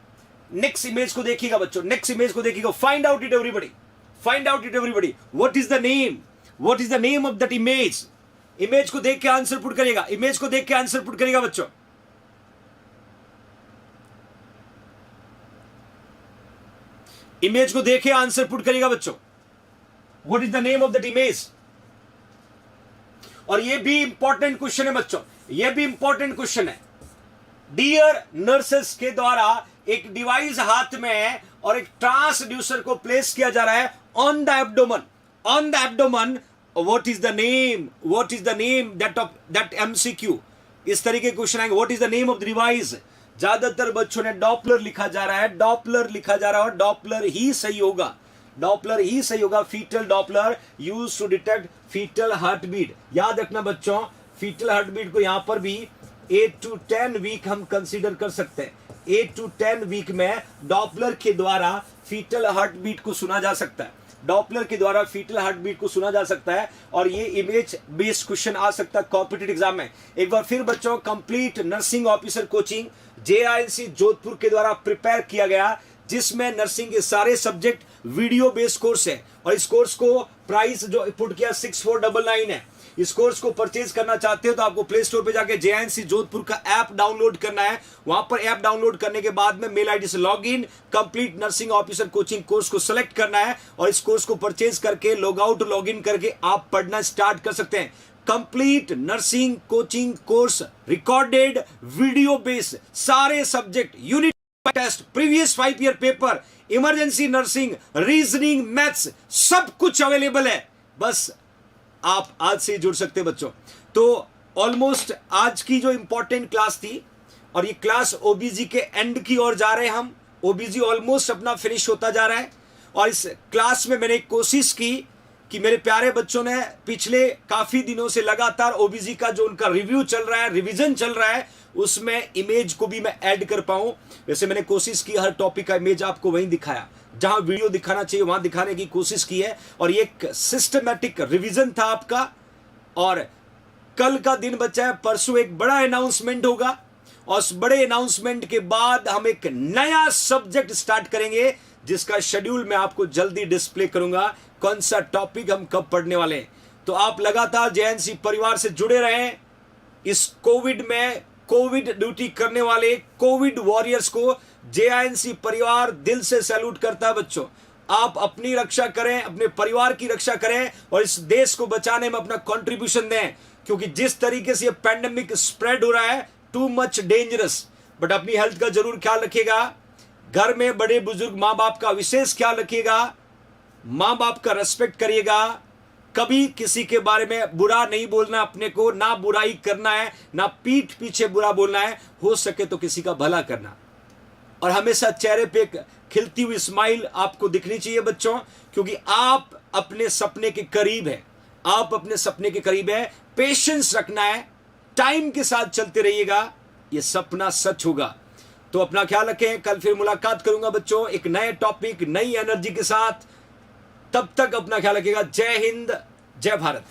नेक्स्ट इमेज को देखिएगा बच्चों, नेक्स्ट इमेज को देखिएगा। Find out it everybody, find out it everybody. What is the name, what is the name of that image? Image को देख के आंसर पुट करिएगा, इमेज को देख के आंसर पुट करिएगा बच्चों। इमेज को देखे आंसर पुट करिएगा बच्चों। What is the name of that image? और ये भी इंपॉर्टेंट क्वेश्चन है बच्चों, ये भी इंपॉर्टेंट क्वेश्चन है। डियर नर्सेस के द्वारा एक डिवाइस हाथ में है और एक ट्रांसड्यूसर को प्लेस किया जा रहा है on the abdomen, on the abdomen, what is the name that MCQ, इस तरीके के क्वेश्चन आएंगे. What is the name of the device? ज्यादातर बच्चों ने डॉपलर लिखा जा रहा है, डॉपलर लिखा जा रहा है, और डॉपलर ही सही होगा, डॉपलर ही सही होगा. Fetal Doppler use to detect fetal heart beat. याद रखना बच्चों, फीटल हार्ट बीट को यहां पर भी 8 to 10 वीक हम कंसीडर कर सकते हैं. 8 to 10 वीक में डॉपलर के द्वारा फीटल हार्ट बीट को सुना जा सकता है, डॉपलर के द्वारा फीटल हार्ट बीट को सुना जा सकता है. और ये इमेज बेस्ड क्वेश्चन आ सकता है कॉम्पिटिटिव एग्जाम में. एक बार फिर बच्चों, complete nursing officer coaching JINC Jodhpur के द्वारा प्रिपेयर किया गया, जिसमें नर्सिंग के सारे सब्जेक्ट वीडियो बेस्ड कोर्स है. और इस कोर्स को प्राइस जो पुट किया 6499 है. इस कोर्स को परचेज करना चाहते हो तो आपको प्ले स्टोर पे जाके JINC जोधपुर का ऐप डाउनलोड करना है. वहां पर ऐप डाउनलोड करने के बाद में मेल आईडी से login, complete nursing officer coaching course को सेलेक्ट करना है, और इस कोर्स को परचेज करके लॉग आउट लॉग इन करके आप पढ़ना स्टार्ट कर सकते हैं. Complete nursing coaching course, recorded video based, सारे subject, unit test, previous 5 year paper, emergency nursing, reasoning, maths, सब कुछ अवेलेबल है. बस आप आज से जुड़ सकते हैं बच्चों. तो ऑलमोस्ट आज की जो इंपॉर्टेंट क्लास थी, और ये क्लास ओबीजी के एंड की ओर जा रहे हैं हम. ओबीजी ऑलमोस्ट अपना फिनिश होता जा रहा है. और इस क्लास में मैंने एक कोशिश की कि मेरे प्यारे बच्चों ने पिछले काफी दिनों से लगातार ओबीजी का जो उनका रिव्यू चल रहा है, रिवीजन चल रहा है, उसमें इमेज को भी मैं ऐड कर पाऊं. वैसे मैंने कोशिश की हर टॉपिक का इमेज आपको वहीं दिखाया, जहां वीडियो दिखाना चाहिए वहां दिखाने की कोशिश की है. और ये एक सिस्टमैटिक रिवीजन था आपका. और कल का दिन बचा है, परसों एक बड़ा अनाउंसमेंट होगा, और उस बड़े अनाउंसमेंट के बाद हम एक नया सब्जेक्ट स्टार्ट करेंगे, जिसका शेड्यूल मैं आपको जल्दी डिस्प्ले करूंगा, कौन सा टॉपिक हम कब पढ़ने वाले हैं. तो आप लगातार JNC परिवार से जुड़े रहें. इस कोविड में कोविड ड्यूटी करने वाले कोविड वॉरियर्स को JNC परिवार दिल से सैल्यूट करता है बच्चों. आप अपनी रक्षा करें, अपने परिवार की रक्षा करें, और इस देश को बचाने में अपना कंट्रीब्यूशन दें, क्योंकि जिस तरीके से ये पैंडेमिक स्प्रेड हो रहा है, टू मच डेंजरस. बट अपनी हेल्थ का जरूर ख्याल रखिएगा. घर में बड़े बुजुर्ग माँ बाप का विशेष ख्याल रखिएगा. माँ बाप का रेस्पेक्ट करिएगा. कभी किसी के बारे में बुरा नहीं बोलना, अपने को ना बुराई करना है, ना पीठ पीछे बुरा बोलना है. हो सके तो किसी का भला करना. और हमेशा चेहरे पे एक खिलती हुई स्माइल आपको दिखनी चाहिए बच्चों, क्योंकि आप अपने सपने के करीब है, आप अपने सपने के करीब है. पेशेंस रखना है, टाइम के साथ चलते रहिएगा, ये सपना सच होगा. तो अपना ख्याल रखें. कल फिर मुलाकात करूंगा बच्चों एक नए टॉपिक, नई एनर्जी के साथ. तब तक अपना ख्याल रखिएगा. जय हिंद, जय भारत.